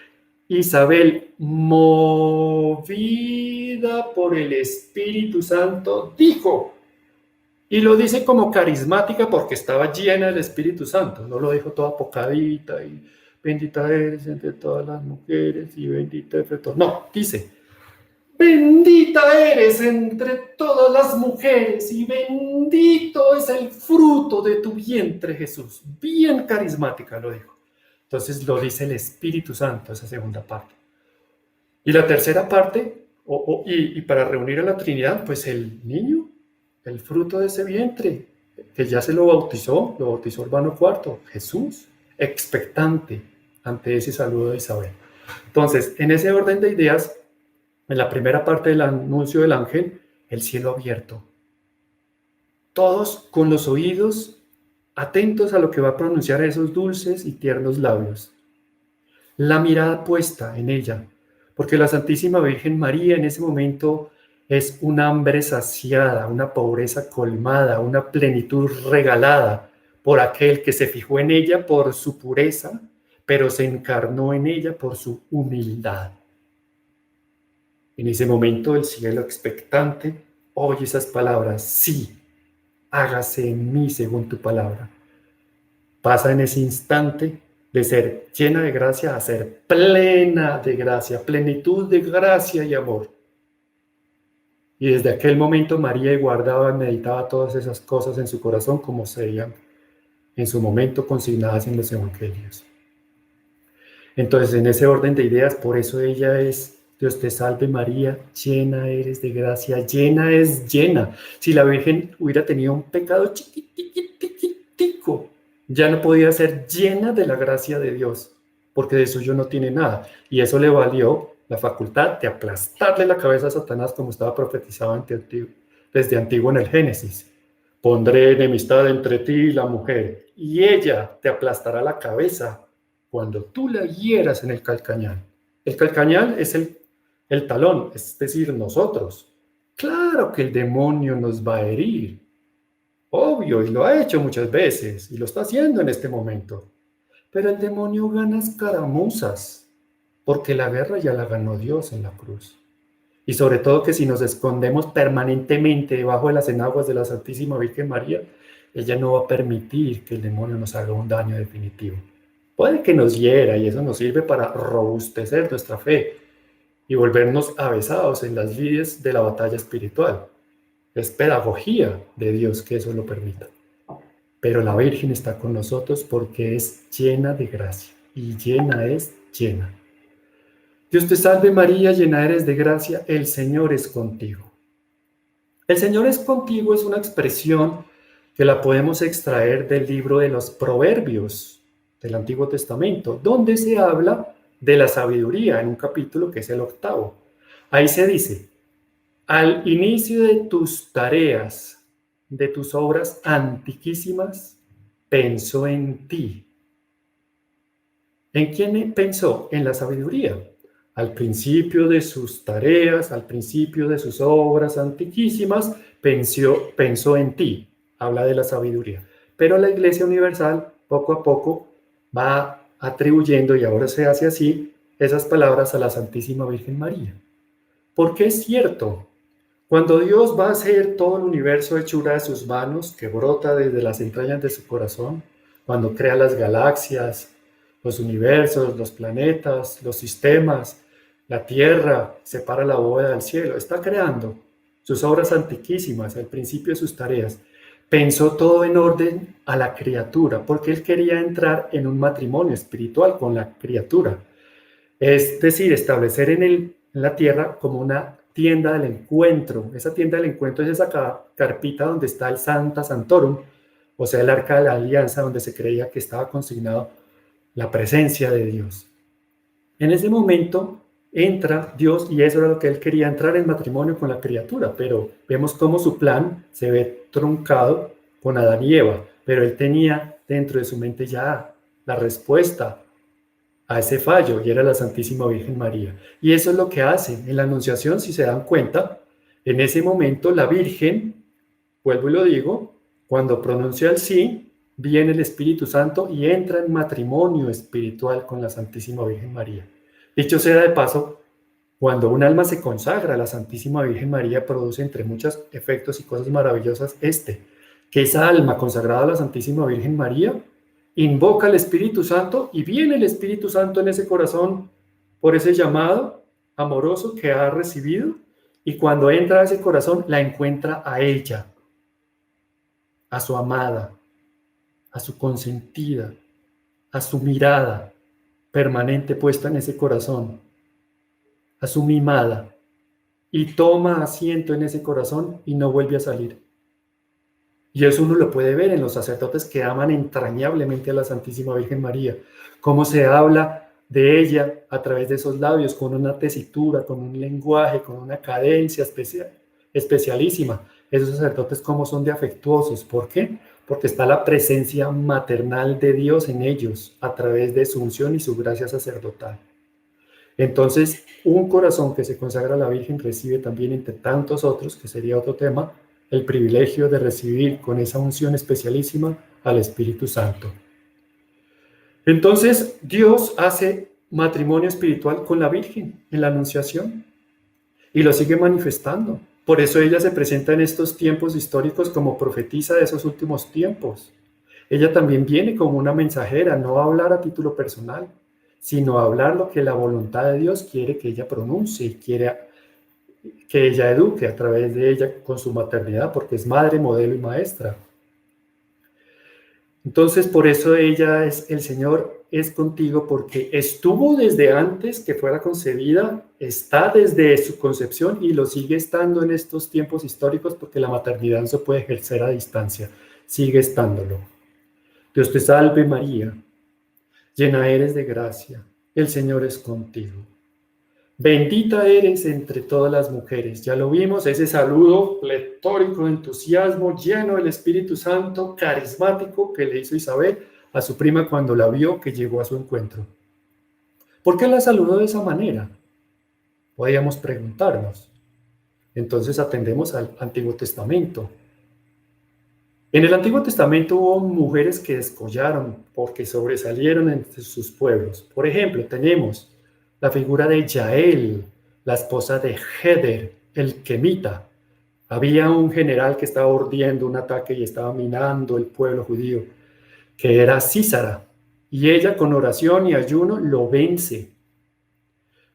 Isabel, movida por el Espíritu Santo, dijo, y lo dice como carismática porque estaba llena del Espíritu Santo, no lo dijo toda pocadita y bendita eres entre todas las mujeres y bendita entre todas. No, dice, bendita eres entre todas las mujeres y bendito es el fruto de tu vientre, Jesús. Bien carismática lo dijo. Entonces lo dice el Espíritu Santo, esa segunda parte. Y la tercera parte, y para reunir a la Trinidad, pues el niño, el fruto de ese vientre, que ya se lo bautizó Urbano IV, Jesús, expectante ante ese saludo de Isabel. Entonces, en ese orden de ideas, en la primera parte del anuncio del ángel, el cielo abierto. Todos con los oídos atentos a lo que va a pronunciar esos dulces y tiernos labios. La mirada puesta en ella, porque la Santísima Virgen María en ese momento es una hambre saciada, una pobreza colmada, una plenitud regalada por aquel que se fijó en ella por su pureza, pero se encarnó en ella por su humildad. En ese momento el cielo expectante oye esas palabras, sí, hágase en mí según tu palabra. Pasa en ese instante de ser llena de gracia a ser plena de gracia, plenitud de gracia y amor. Y desde aquel momento María guardaba y meditaba todas esas cosas en su corazón como serían en su momento consignadas en los evangelios. Entonces, en ese orden de ideas, por eso ella es, Dios te salve María, llena eres de gracia, llena es llena. Si la Virgen hubiera tenido un pecado chiquitico, ya no podía ser llena de la gracia de Dios, porque de suyo no tiene nada. Y eso le valió la facultad de aplastarle la cabeza a Satanás, como estaba profetizado desde antiguo en el Génesis. Pondré enemistad entre ti y la mujer, y ella te aplastará la cabeza cuando tú la hieras en el calcañal. El calcañal es el talón, es decir, nosotros. Claro que el demonio nos va a herir. Obvio, y lo ha hecho muchas veces, y lo está haciendo en este momento. Pero el demonio gana escaramuzas, porque la guerra ya la ganó Dios en la cruz. Y sobre todo que si nos escondemos permanentemente debajo de las enaguas de la Santísima Virgen María, ella no va a permitir que el demonio nos haga un daño definitivo. Puede que nos hiera y eso nos sirve para robustecer nuestra fe y volvernos avesados en las lides de la batalla espiritual. Es pedagogía de Dios que eso lo permita. Pero la Virgen está con nosotros porque es llena de gracia y llena es llena. Dios te salve María, llena eres de gracia, el Señor es contigo. El Señor es contigo es una expresión que la podemos extraer del libro de los Proverbios del Antiguo Testamento, donde se habla de la sabiduría en un capítulo que es el 8. Ahí se dice, al inicio de tus tareas, de tus obras antiquísimas, pensó en ti. ¿En quién pensó? En la sabiduría. Al principio de sus tareas, al principio de sus obras antiquísimas, pensó en ti. Habla de la sabiduría. Pero la Iglesia Universal, poco a poco, va atribuyendo, y ahora se hace así, esas palabras a la Santísima Virgen María. Porque es cierto, Cuando Dios va a hacer todo el universo hechura de sus manos, que brota desde las entrañas de su corazón, cuando crea las galaxias, los universos, los planetas, los sistemas, la tierra, separa la bóveda del cielo, está creando sus obras antiquísimas, al principio de sus tareas. Pensó todo en orden a la criatura, porque él quería entrar en un matrimonio espiritual con la criatura. Es decir, establecer en la tierra como una tienda del encuentro. Esa tienda del encuentro es esa carpita donde está el Santa Santorum, o sea, el arca de la alianza, donde se creía que estaba consignado la presencia de Dios. En ese momento entra Dios y eso era lo que él quería, entrar en matrimonio con la criatura, pero vemos cómo su plan se ve truncado con Adán y Eva, pero él tenía dentro de su mente ya la respuesta a ese fallo y era la Santísima Virgen María. Y eso es lo que hace en la Anunciación, si se dan cuenta, en ese momento la Virgen, vuelvo y lo digo, cuando pronuncia el sí, viene el Espíritu Santo y entra en matrimonio espiritual con la Santísima Virgen María. Dicho sea de paso, cuando un alma se consagra a la Santísima Virgen María, produce entre muchos efectos y cosas maravillosas que esa alma consagrada a la Santísima Virgen María invoca al Espíritu Santo y viene el Espíritu Santo en ese corazón por ese llamado amoroso que ha recibido y cuando entra a ese corazón la encuentra a ella, a su amada, a su consentida, a su mirada permanente puesta en ese corazón, a su mimada, y toma asiento en ese corazón y no vuelve a salir. Y eso uno lo puede ver en los sacerdotes que aman entrañablemente a la Santísima Virgen María, cómo se habla de ella a través de esos labios, con una tesitura, con un lenguaje, con una cadencia especialísima. Esos sacerdotes cómo son de afectuosos. ¿Por qué? Porque está la presencia maternal de Dios en ellos a través de su unción y su gracia sacerdotal. Entonces, un corazón que se consagra a la Virgen recibe también, entre tantos otros, que sería otro tema, el privilegio de recibir con esa unción especialísima al Espíritu Santo. Entonces, Dios hace matrimonio espiritual con la Virgen en la Anunciación y lo sigue manifestando. Por eso ella se presenta en estos tiempos históricos como profetisa de esos últimos tiempos. Ella también viene como una mensajera, no a hablar a título personal, sino a hablar lo que la voluntad de Dios quiere que ella pronuncie y quiere que ella eduque a través de ella con su maternidad, porque es madre, modelo y maestra. Entonces, por eso ella es, el Señor es contigo, porque estuvo desde antes que fuera concebida, está desde su concepción y lo sigue estando en estos tiempos históricos, porque la maternidad no se puede ejercer a distancia, sigue estándolo. Dios te salve María, llena eres de gracia, el Señor es contigo. Bendita eres entre todas las mujeres. Ya lo vimos, ese saludo pletórico de entusiasmo, lleno del Espíritu Santo, carismático que le hizo Isabel a su prima cuando la vio que llegó a su encuentro. ¿Por qué la saludó de esa manera? Podríamos preguntarnos. Entonces atendemos al Antiguo Testamento. En el Antiguo Testamento hubo mujeres que descollaron porque sobresalieron entre sus pueblos. Por ejemplo, tenemos la figura de Yael, la esposa de Heder, el Quemita. Había un general que estaba urdiendo un ataque y estaba minando el pueblo judío, que era Sísara, y ella con oración y ayuno lo vence.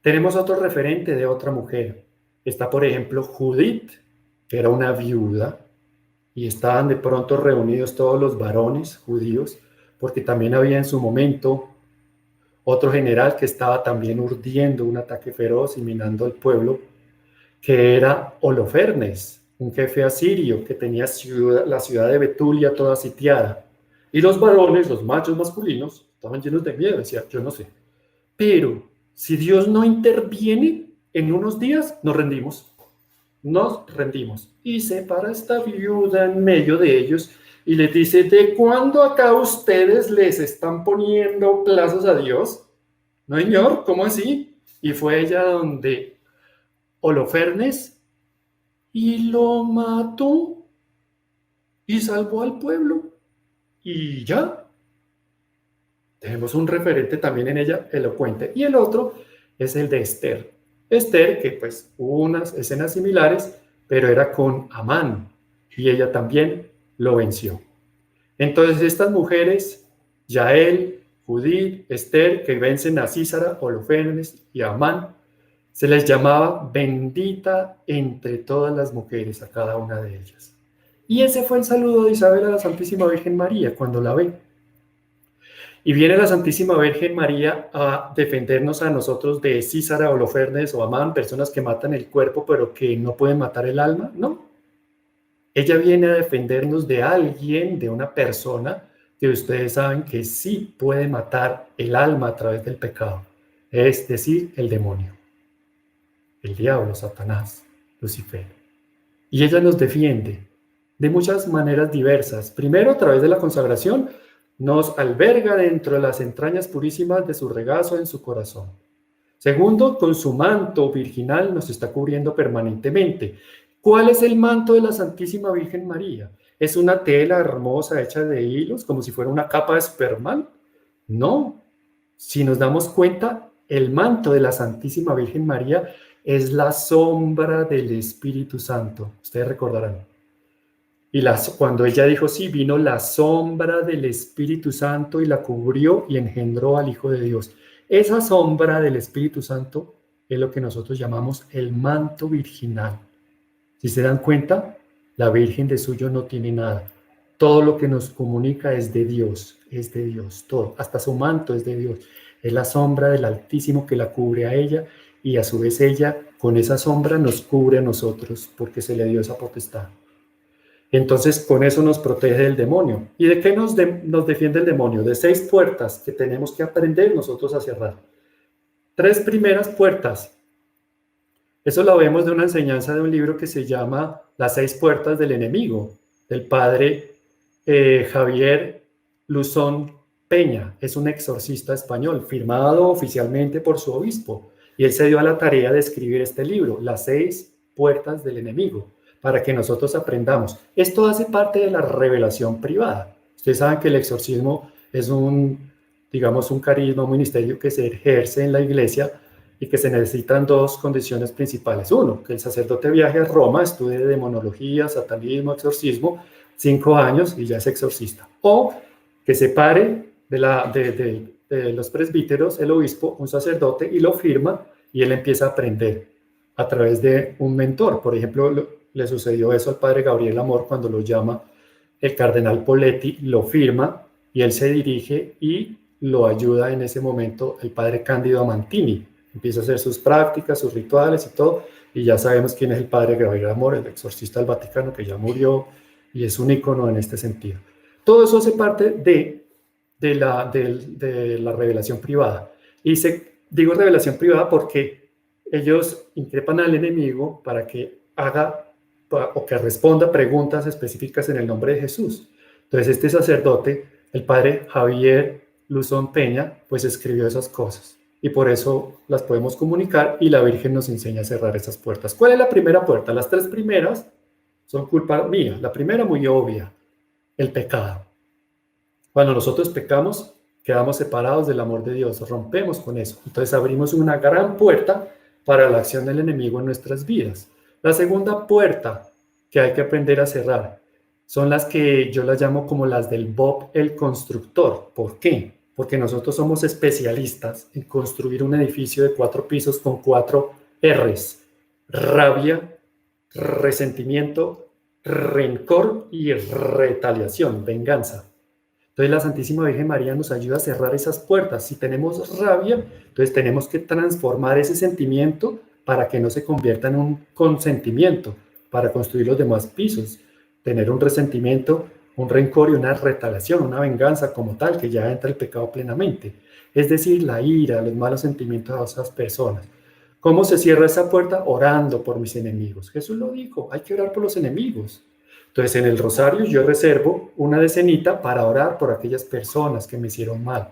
Tenemos otro referente de otra mujer. Está, por ejemplo, Judith, que era una viuda, y estaban de pronto reunidos todos los varones judíos, porque también había en su momento otro general que estaba también urdiendo un ataque feroz y minando al pueblo, que era Holofernes, un jefe asirio que tenía la ciudad de Betulia toda sitiada. Y los varones, los machos masculinos, estaban llenos de miedo, decían, yo no sé. Pero si Dios no interviene, en unos días nos rendimos. Nos rendimos. Y se para esta viuda en medio de ellos y les dice, ¿de cuándo acá ustedes les están poniendo plazos a Dios? No, señor, ¿cómo así? Y fue ella donde Holofernes y lo mató y salvó al pueblo. Y ya. Tenemos un referente también en ella elocuente. Y el otro es el de Esther. Esther, que pues hubo unas escenas similares, pero era con Amán, y ella también lo venció. Entonces estas mujeres, Yael, Judith, Esther, que vencen a Sísara, Holofernes y Amán, se les llamaba bendita entre todas las mujeres a cada una de ellas. Y ese fue el saludo de Isabel a la Santísima Virgen María cuando la ve. Y viene la Santísima Virgen María a defendernos a nosotros de Sísara, Holofernes o Amán, personas que matan el cuerpo pero que no pueden matar el alma. No. Ella viene a defendernos de alguien, de una persona que ustedes saben que sí puede matar el alma a través del pecado. Es decir, el demonio, el diablo, Satanás, Lucifer. Y ella nos defiende de muchas maneras diversas. Primero, a través de la consagración, nos alberga dentro de las entrañas purísimas de su regazo en su corazón. Segundo, con su manto virginal nos está cubriendo permanentemente. ¿Cuál es el manto de la Santísima Virgen María? ¿Es una tela hermosa hecha de hilos, como si fuera una capa de Superman? No. Si nos damos cuenta, el manto de la Santísima Virgen María es la sombra del Espíritu Santo. Ustedes recordarán. Y cuando ella dijo, sí, vino la sombra del Espíritu Santo y la cubrió y engendró al Hijo de Dios. Esa sombra del Espíritu Santo es lo que nosotros llamamos el manto virginal. Si se dan cuenta, la Virgen de suyo no tiene nada. Todo lo que nos comunica es de Dios, todo. Hasta su manto es de Dios. Es la sombra del Altísimo que la cubre a ella y a su vez ella con esa sombra nos cubre a nosotros porque se le dio esa potestad. Entonces, con eso nos protege del demonio. ¿Y de qué nos defiende el demonio? De 6 puertas que tenemos que aprender nosotros a cerrar. 3 primeras puertas. Eso lo vemos de una enseñanza de un libro que se llama Las 6 puertas del enemigo, del padre Javier Luzón Peña. Es un exorcista español, firmado oficialmente por su obispo. Y él se dio a la tarea de escribir este libro, Las 6 puertas del enemigo, para que nosotros aprendamos. Esto hace parte de la revelación privada. Ustedes saben que el exorcismo es un carisma, un ministerio que se ejerce en la iglesia y que se necesitan 2 condiciones principales. Uno, que el sacerdote viaje a Roma, estudie demonología, satanismo, exorcismo, 5 años y ya es exorcista. O que se pare de los presbíteros, el obispo, un sacerdote, y lo firma y él empieza a aprender a través de un mentor. Por ejemplo, le sucedió eso al padre Gabriel Amor cuando lo llama el cardenal Poletti, lo firma y él se dirige y lo ayuda en ese momento el padre Cándido Amantini. Empieza a hacer sus prácticas, sus rituales y todo, y ya sabemos quién es el padre Gabriel Amor, el exorcista del Vaticano, que ya murió y es un ícono en este sentido. Todo eso hace parte de la revelación privada. Y digo revelación privada porque ellos increpan al enemigo para que haga o que responda preguntas específicas en el nombre de Jesús. Entonces este sacerdote, el padre Javier Luzón Peña, pues escribió esas cosas y por eso las podemos comunicar y la Virgen nos enseña a cerrar esas puertas. ¿Cuál es la primera puerta? Las 3 primeras son culpa mía. La primera muy obvia, el pecado. Cuando nosotros pecamos, quedamos separados del amor de Dios, rompemos con eso. Entonces abrimos una gran puerta para la acción del enemigo en nuestras vidas. La segunda puerta que hay que aprender a cerrar son las que yo las llamo como las del Bob el constructor. ¿Por qué? Porque nosotros somos especialistas en construir un edificio de 4 pisos con 4 R's. Rabia, resentimiento, rencor y retaliación, venganza. Entonces la Santísima Virgen María nos ayuda a cerrar esas puertas. Si tenemos rabia, entonces tenemos que transformar ese sentimiento para que no se convierta en un consentimiento, para construir los demás pisos. Tener un resentimiento, un rencor y una retaliación, una venganza como tal, que ya entra el pecado plenamente. Es decir, la ira, los malos sentimientos a esas personas. ¿Cómo se cierra esa puerta? Orando por mis enemigos. Jesús lo dijo, hay que orar por los enemigos. Entonces en el rosario yo reservo una decenita para orar por aquellas personas que me hicieron mal,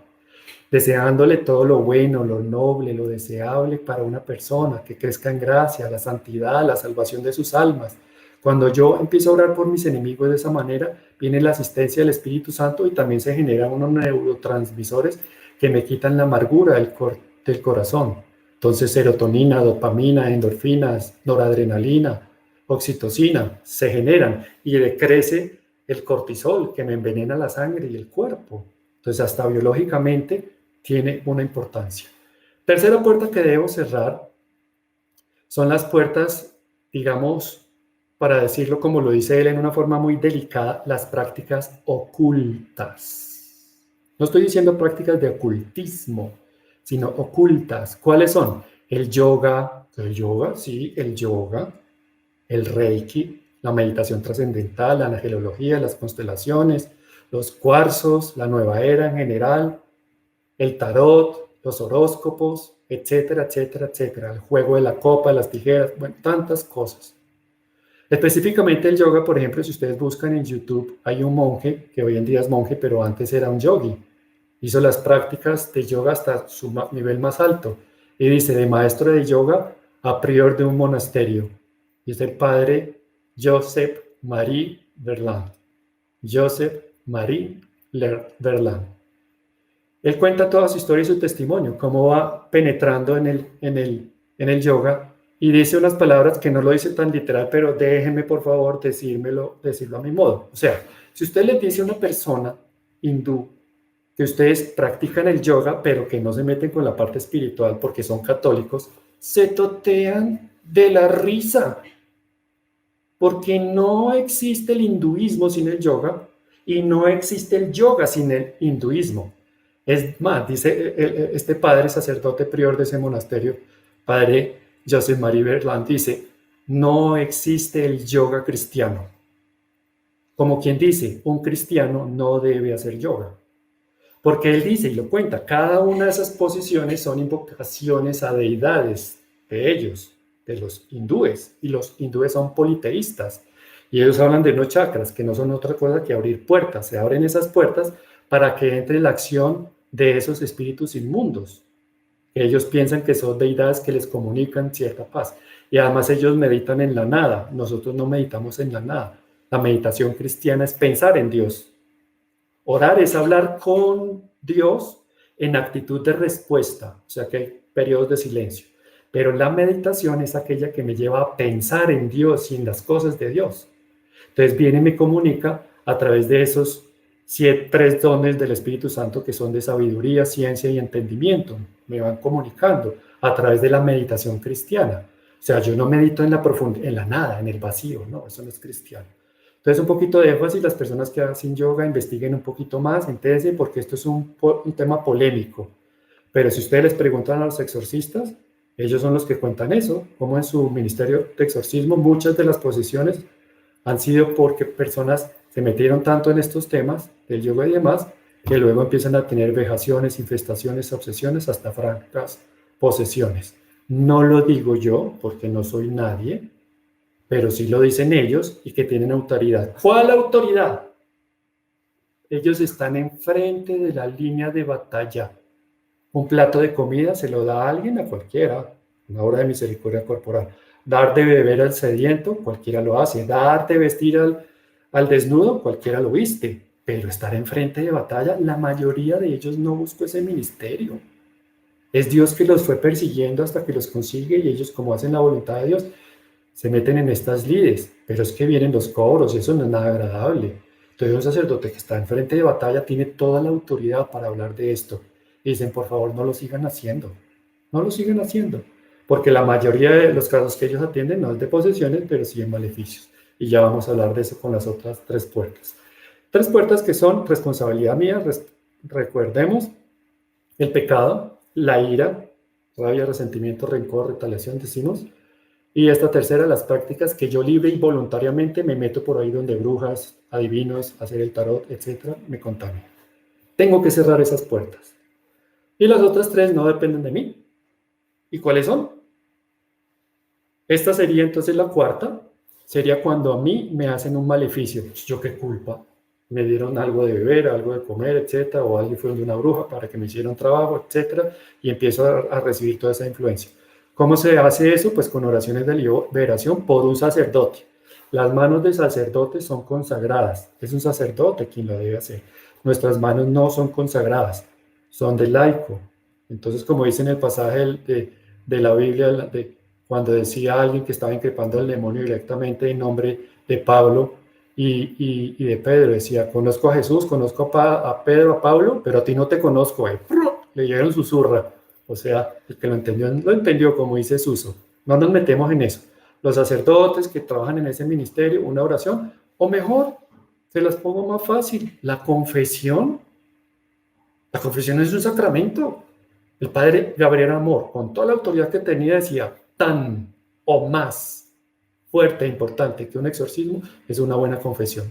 deseándole todo lo bueno, lo noble, lo deseable para una persona, que crezca en gracia, la santidad, la salvación de sus almas. Cuando yo empiezo a orar por mis enemigos de esa manera, viene la asistencia del Espíritu Santo y también se generan unos neurotransmisores que me quitan la amargura del corazón. Entonces serotonina, dopamina, endorfinas, noradrenalina, oxitocina, se generan y decrece el cortisol que me envenena la sangre y el cuerpo. Entonces, hasta biológicamente tiene una importancia. Tercera puerta que debo cerrar son las puertas, digamos, para decirlo como lo dice él en una forma muy delicada, las prácticas ocultas. No estoy diciendo prácticas de ocultismo, sino ocultas. ¿Cuáles son? Sí, el yoga, el reiki, la meditación trascendental, la angelología, las constelaciones, los cuarzos, la nueva era en general, el tarot, los horóscopos, etcétera, etcétera, etcétera, el juego de la copa, las tijeras, bueno, tantas cosas. Específicamente el yoga, por ejemplo, si ustedes buscan en YouTube, hay un monje, que hoy en día es monje, pero antes era un yogi. Hizo las prácticas de yoga hasta su nivel más alto. Y dice, de maestro de yoga a prior de un monasterio. Y es el padre Joseph Marie Verlaine. Joseph Marie Verlaine. Él cuenta toda su historia y su testimonio, cómo va penetrando en el yoga y dice unas palabras que no lo dice tan literal, pero déjenme por favor decirlo a mi modo. O sea, si usted le dice a una persona hindú que ustedes practican el yoga, pero que no se meten con la parte espiritual porque son católicos, se totean de la risa, porque no existe el hinduismo sin el yoga y no existe el yoga sin el hinduismo. Es más, dice este padre sacerdote prior de ese monasterio, padre Joseph Marie Verlaine, dice, no existe el yoga cristiano. Como quien dice, un cristiano no debe hacer yoga. Porque él dice, y lo cuenta, cada una de esas posiciones son invocaciones a deidades de ellos, de los hindúes, y los hindúes son politeístas. Y ellos hablan de unos chakras, que no son otra cosa que abrir puertas. Se abren esas puertas para que entre la acción de esos espíritus inmundos. Ellos piensan que son deidades que les comunican cierta paz. Y además ellos meditan en la nada. Nosotros no meditamos en la nada. La meditación cristiana es pensar en Dios. Orar es hablar con Dios en actitud de respuesta, o sea que hay periodos de silencio. Pero la meditación es aquella que me lleva a pensar en Dios y en las cosas de Dios. Entonces viene y me comunica a través de esos tres dones del Espíritu Santo que son de sabiduría, ciencia y entendimiento. Me van comunicando a través de la meditación cristiana. O sea, yo no medito en la profundidad, en la nada, en el vacío, no, eso no es cristiano. Entonces, un poquito de énfasis, las personas que hacen yoga investiguen un poquito más, entérense, porque esto es un tema polémico. Pero si ustedes les preguntan a los exorcistas, ellos son los que cuentan eso, como en su ministerio de exorcismo muchas de las posiciones han sido porque personas se metieron tanto en estos temas del yoga y demás, que luego empiezan a tener vejaciones, infestaciones, obsesiones, hasta francas posesiones. No lo digo yo, porque no soy nadie, pero sí lo dicen ellos y que tienen autoridad. ¿Cuál autoridad? Ellos están enfrente de la línea de batalla. Un plato de comida se lo da a alguien, a cualquiera, una obra de misericordia corporal. Dar de beber al sediento, cualquiera lo hace. Dar de vestir al desnudo, cualquiera lo viste. Pero estar enfrente de batalla, la mayoría de ellos no buscó ese ministerio. Es Dios que los fue persiguiendo hasta que los consigue y ellos, como hacen la voluntad de Dios, se meten en estas lides, pero es que vienen los cobros y eso no es nada agradable. Entonces un sacerdote que está en frente de batalla tiene toda la autoridad para hablar de esto. Y dicen, por favor, no lo sigan haciendo. No lo sigan haciendo. Porque la mayoría de los casos que ellos atienden no es de posesiones, pero sí en maleficios. Y ya vamos a hablar de eso con las otras tres puertas. Tres puertas que son responsabilidad mía, recuerdemos, el pecado, la ira, rabia, resentimiento, rencor, retaliación, decimos. Y esta tercera, las prácticas que yo libre y voluntariamente me meto por ahí donde brujas, adivinos, hacer el tarot, etcétera, me contaminan. Tengo que cerrar esas puertas. Y las otras tres no dependen de mí. ¿Y cuáles son? Esta sería entonces la cuarta. Sería cuando a mí me hacen un maleficio. ¿Yo qué culpa? Me dieron algo de beber, algo de comer, etcétera, o alguien fue de una bruja para que me hicieran trabajo, etcétera, y empiezo a recibir toda esa influencia. ¿Cómo se hace eso? Pues con oraciones de liberación por un sacerdote. Las manos del sacerdote son consagradas. Es un sacerdote quien lo debe hacer. Nuestras manos no son consagradas, son del laico. Entonces, como dice en el pasaje de la Biblia, cuando decía a alguien que estaba increpando al demonio directamente en nombre de Pablo y de Pedro, decía, conozco a Jesús, conozco a Pedro, a Pablo, pero a ti no te conozco. Le dieron susurra. O sea, el que lo entendió, como dice Suso. No nos metemos en eso. Los sacerdotes que trabajan en ese ministerio, una oración, o mejor, se las pongo más fácil, la confesión. La confesión es un sacramento. El padre Gabriel Amor, con toda la autoridad que tenía, decía, tan o más fuerte e importante que un exorcismo es una buena confesión.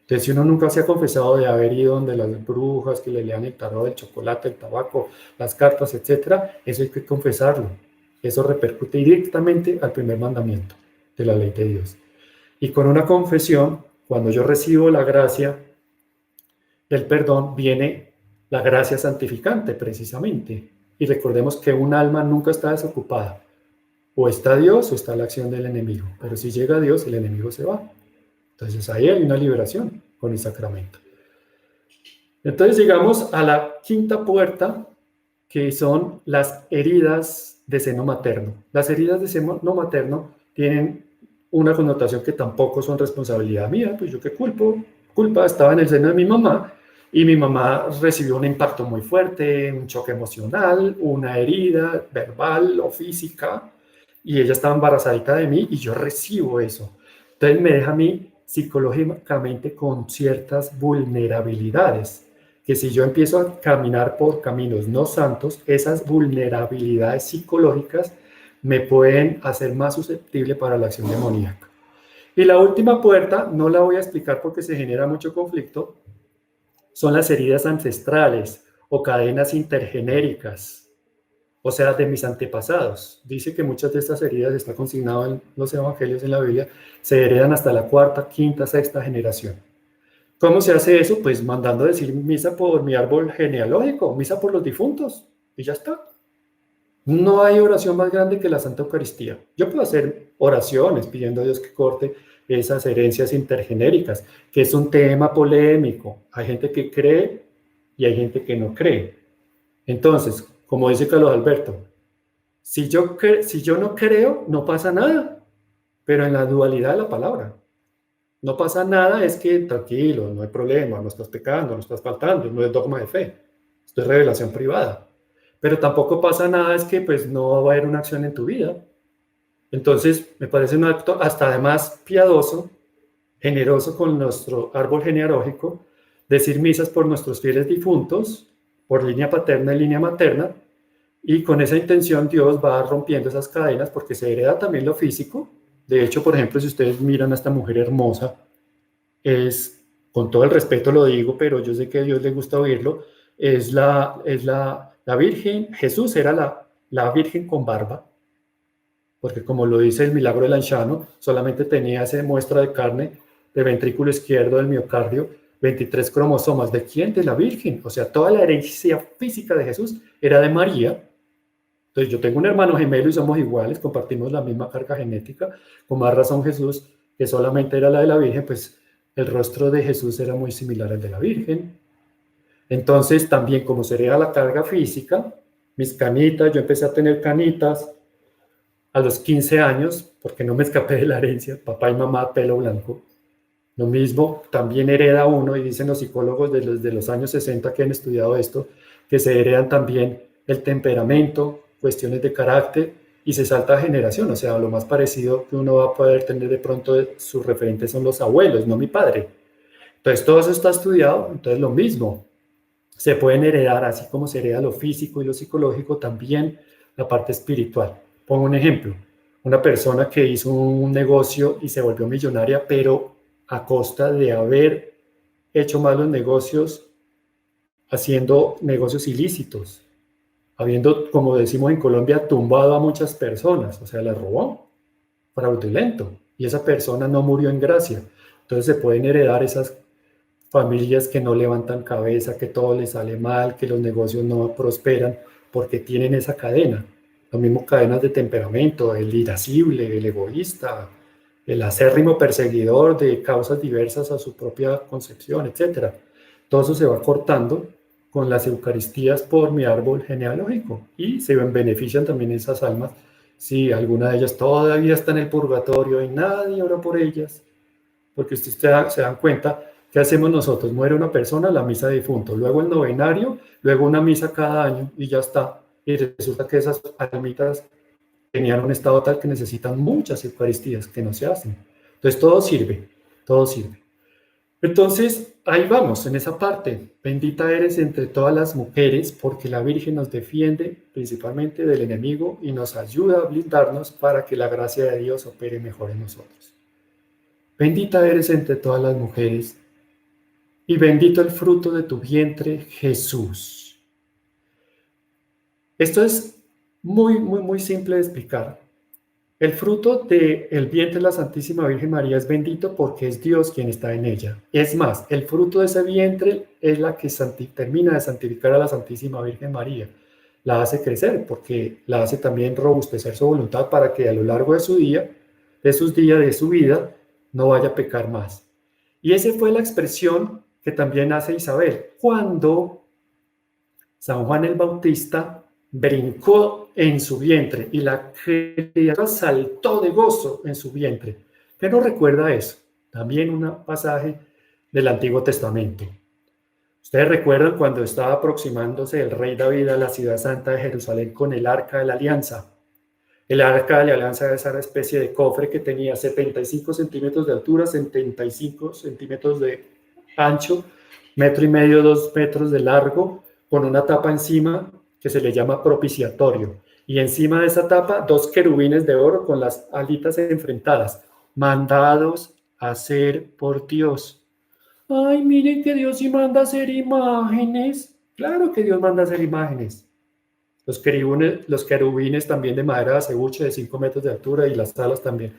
Entonces, si uno nunca se ha confesado de haber ido donde las brujas, que le lean el tarot, el chocolate, el tabaco, las cartas, etcétera, eso hay que confesarlo. Eso repercute directamente al primer mandamiento de la ley de Dios. Y con una confesión, cuando yo recibo la gracia del perdón, viene la gracia santificante, precisamente. Y recordemos que un alma nunca está desocupada. O está Dios o está la acción del enemigo. Pero si llega Dios, el enemigo se va. Entonces ahí hay una liberación con el sacramento. Entonces llegamos a la quinta puerta, que son las heridas de seno materno. Las heridas de seno materno tienen una connotación que tampoco son responsabilidad mía, pues yo qué culpa, estaba en el seno de mi mamá y mi mamá recibió un impacto muy fuerte, un choque emocional, una herida verbal o física, y ella estaba embarazadita de mí y yo recibo eso. Entonces me deja a mí psicológicamente con ciertas vulnerabilidades, que si yo empiezo a caminar por caminos no santos, esas vulnerabilidades psicológicas me pueden hacer más susceptible para la acción demoníaca. Y la última puerta, no la voy a explicar porque se genera mucho conflicto, son las heridas ancestrales o cadenas intergenéricas, o sea, de mis antepasados. Dice que muchas de estas heridas, está consignado en los evangelios, en la Biblia, se heredan hasta la cuarta, quinta, sexta generación. ¿Cómo se hace eso? Pues mandando decir misa por mi árbol genealógico, misa por los difuntos, y ya está. No hay oración más grande que la Santa Eucaristía. Yo puedo hacer oraciones pidiendo a Dios que corte esas herencias intergenéricas, que es un tema polémico. Hay gente que cree y hay gente que no cree. Entonces, como dice Carlos Alberto, si yo no creo, no pasa nada, pero en la dualidad de la palabra. No pasa nada, es que tranquilo, no hay problema, no estás pecando, no estás faltando, no es dogma de fe, esto es revelación privada. Pero tampoco pasa nada, es que pues no va a haber una acción en tu vida. Entonces, me parece un acto hasta además piadoso, generoso con nuestro árbol genealógico, decir misas por nuestros fieles difuntos, por línea paterna y línea materna, y con esa intención Dios va rompiendo esas cadenas porque se hereda también lo físico. De hecho, por ejemplo, si ustedes miran a esta mujer hermosa, es, con todo el respeto lo digo, pero yo sé que a Dios le gusta oírlo, es la Virgen. Jesús era la Virgen con barba, porque como lo dice el milagro del anciano, solamente tenía esa muestra de carne del ventrículo izquierdo del miocardio, 23 cromosomas. ¿De quién? De la Virgen. O sea, toda la herencia física de Jesús era de María. Entonces yo tengo un hermano gemelo y somos iguales, compartimos la misma carga genética. Con más razón Jesús, que solamente era la de la Virgen, pues el rostro de Jesús era muy similar al de la Virgen. Entonces también como sería la carga física, mis canitas, yo empecé a tener canitas a los 15 años, porque no me escapé de la herencia, papá y mamá pelo blanco. Lo mismo también hereda uno, y dicen los psicólogos de los años 60 que han estudiado esto, que se heredan también el temperamento, cuestiones de carácter, y se salta a generación. O sea, lo más parecido que uno va a poder tener de pronto sus referentes son los abuelos, no mi padre. Entonces todo eso está estudiado. Entonces lo mismo, se pueden heredar, así como se hereda lo físico y lo psicológico, también la parte espiritual. Pongo un ejemplo, una persona que hizo un negocio y se volvió millonaria, pero a costa de haber hecho malos negocios, haciendo negocios ilícitos, habiendo, como decimos en Colombia, tumbado a muchas personas, o sea, las robó, fraudulento, y esa persona no murió en gracia. Entonces se pueden heredar esas familias que no levantan cabeza, que todo les sale mal, que los negocios no prosperan, porque tienen esa cadena. Lo mismo cadenas de temperamento, el irascible, el egoísta, el acérrimo perseguidor de causas diversas a su propia concepción, etc. Todo eso se va cortando con las Eucaristías por mi árbol genealógico y se benefician también esas almas Sí, alguna de ellas todavía está en el purgatorio y nadie ora por ellas, porque ustedes se dan cuenta, ¿qué hacemos nosotros? Muere una persona, la misa de difunto, luego el novenario, luego una misa cada año y ya está. Y resulta que esas almitas tenían un estado tal que necesitan muchas eucaristías que no se hacen. Entonces todo sirve, todo sirve. Entonces, ahí vamos, en esa parte. Bendita eres entre todas las mujeres, porque la Virgen nos defiende principalmente del enemigo y nos ayuda a blindarnos para que la gracia de Dios opere mejor en nosotros. Bendita eres entre todas las mujeres, y bendito el fruto de tu vientre, Jesús. Esto es muy simple de explicar. El fruto del vientre de la Santísima Virgen María es bendito porque es Dios quien está en ella. Es más, el fruto de ese vientre es la que termina de santificar a la Santísima Virgen María. La hace crecer porque la hace también robustecer su voluntad para que a lo largo de su día, de sus días, de su vida, no vaya a pecar más. Y esa fue la expresión que también hace Isabel. Cuando San Juan el Bautista brincó en su vientre y la criatura saltó de gozo en su vientre. ¿Qué nos recuerda eso? También un pasaje del Antiguo Testamento. Ustedes recuerdan cuando estaba aproximándose el rey David a la ciudad santa de Jerusalén con el Arca de la Alianza. El Arca de la Alianza es esa especie de cofre que tenía 75 centímetros de altura, 75 centímetros de ancho, 1,5 metros, 2 metros de largo, con una tapa encima que se le llama propiciatorio. Y encima de esa tapa, 2 querubines de oro con las alitas enfrentadas, mandados a hacer por Dios. Ay, miren que Dios sí manda a hacer imágenes. Claro que Dios manda a hacer imágenes. Los querubines también de madera de acebuche de 5 metros de altura y las alas también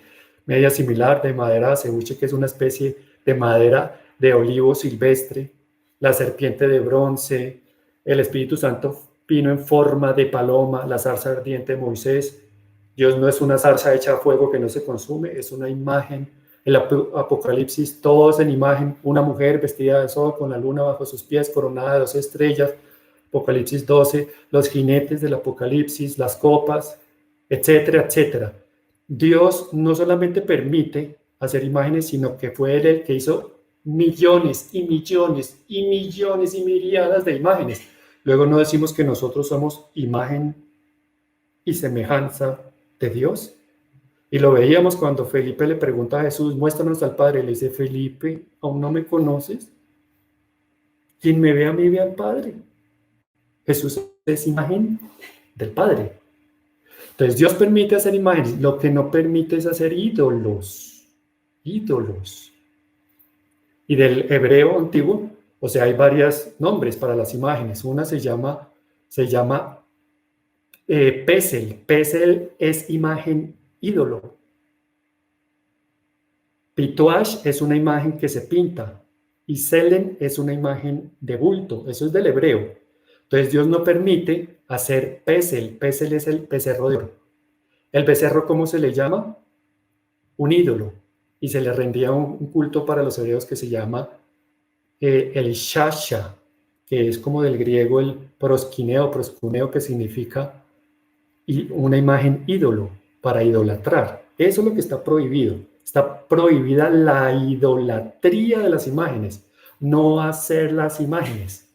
media similar de madera de acebuche, que es una especie de madera de olivo silvestre, la serpiente de bronce, el Espíritu Santo vino en forma de paloma, la zarza ardiente de Moisés. Dios no es una zarza hecha a fuego que no se consume, es una imagen. El Apocalipsis, todo es en imagen, una mujer vestida de sol con la luna bajo sus pies, coronada de 2 estrellas, Apocalipsis 12, los jinetes del Apocalipsis, las copas, etcétera, etcétera. Dios no solamente permite hacer imágenes, sino que fue Él el que hizo millones y millones y millones y miriadas de imágenes. Luego no decimos que nosotros somos imagen y semejanza de Dios. Y lo veíamos cuando Felipe le pregunta a Jesús, muéstranos al Padre. Le dice, Felipe, ¿aún no me conoces? Quien me ve a mí ve al Padre. Jesús es imagen del Padre. Entonces Dios permite hacer imágenes, lo que no permite es hacer ídolos. Ídolos. Y del hebreo antiguo, o sea, hay varios nombres para las imágenes. Una se llama pesel. Pesel es imagen ídolo. Pituash es una imagen que se pinta. Y selen es una imagen de bulto. Eso es del hebreo. Entonces Dios no permite hacer pesel. Pesel es el becerro de oro. ¿El becerro cómo se le llama? Un ídolo. Y se le rendía un culto para los hebreos que se llama el shasha, que es como del griego el proscuneo, que significa una imagen ídolo, para idolatrar. Eso es lo que está prohibido. Está prohibida la idolatría de las imágenes, no hacer las imágenes.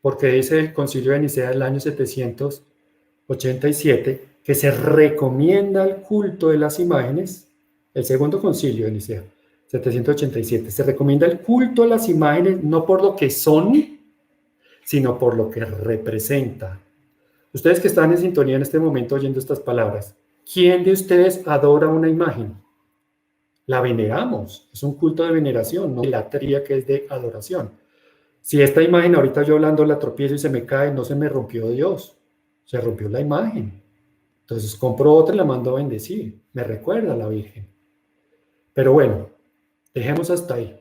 Porque dice el Concilio de Nicea del año 787 que se recomienda el culto de las imágenes, el segundo Concilio de Nicea, 787, se recomienda el culto a las imágenes no por lo que son, sino por lo que representan. Ustedes que están en sintonía en este momento oyendo estas palabras, ¿quién de ustedes adora una imagen? La veneramos, es un culto de veneración, no idolatría, que es de adoración. Si esta imagen ahorita yo hablando la tropiezo y se me cae, no se me rompió Dios, se rompió la imagen. Entonces compro otra y la mando a bendecir, me recuerda a la Virgen. Pero bueno, dejemos hasta ahí,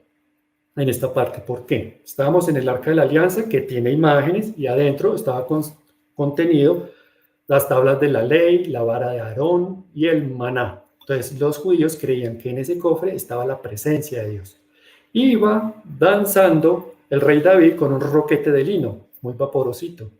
en esta parte. ¿Por qué? Estábamos en el Arca de la Alianza, que tiene imágenes, y adentro estaba contenido las tablas de la ley, la vara de Aarón y el maná. Entonces los judíos creían que en ese cofre estaba la presencia de Dios. Iba danzando el rey David con un roquete de lino, muy vaporosito.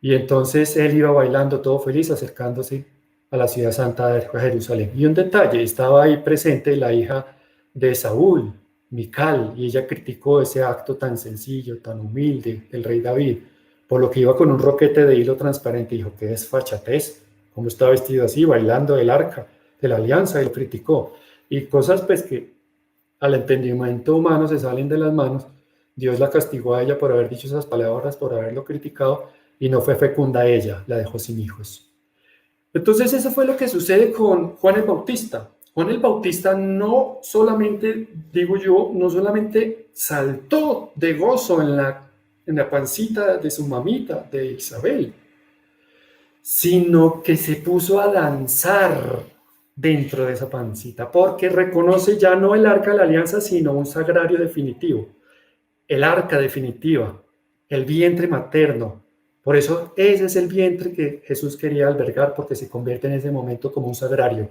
Y entonces él iba bailando todo feliz, acercándose a la ciudad santa de Jerusalén. Y un detalle, estaba ahí presente la hija de Saúl, Mical, y ella criticó ese acto tan sencillo, tan humilde del rey David, por lo que iba con un roquete de hilo transparente y dijo, qué desfachatez, cómo está vestido así, bailando del arca de la alianza, y lo criticó. Y cosas pues que al entendimiento humano se salen de las manos. Dios la castigó a ella por haber dicho esas palabras, por haberlo criticado, y no fue fecunda ella, la dejó sin hijos. Entonces eso fue lo que sucede con Juan el Bautista. Juan el Bautista no solamente, digo yo, no solamente saltó de gozo en la pancita de su mamita, de Isabel, sino que se puso a danzar dentro de esa pancita, porque reconoce ya no el arca de la alianza, sino un sagrario definitivo, el arca definitiva, el vientre materno. Por eso ese es el vientre que Jesús quería albergar, porque se convierte en ese momento como un sagrario.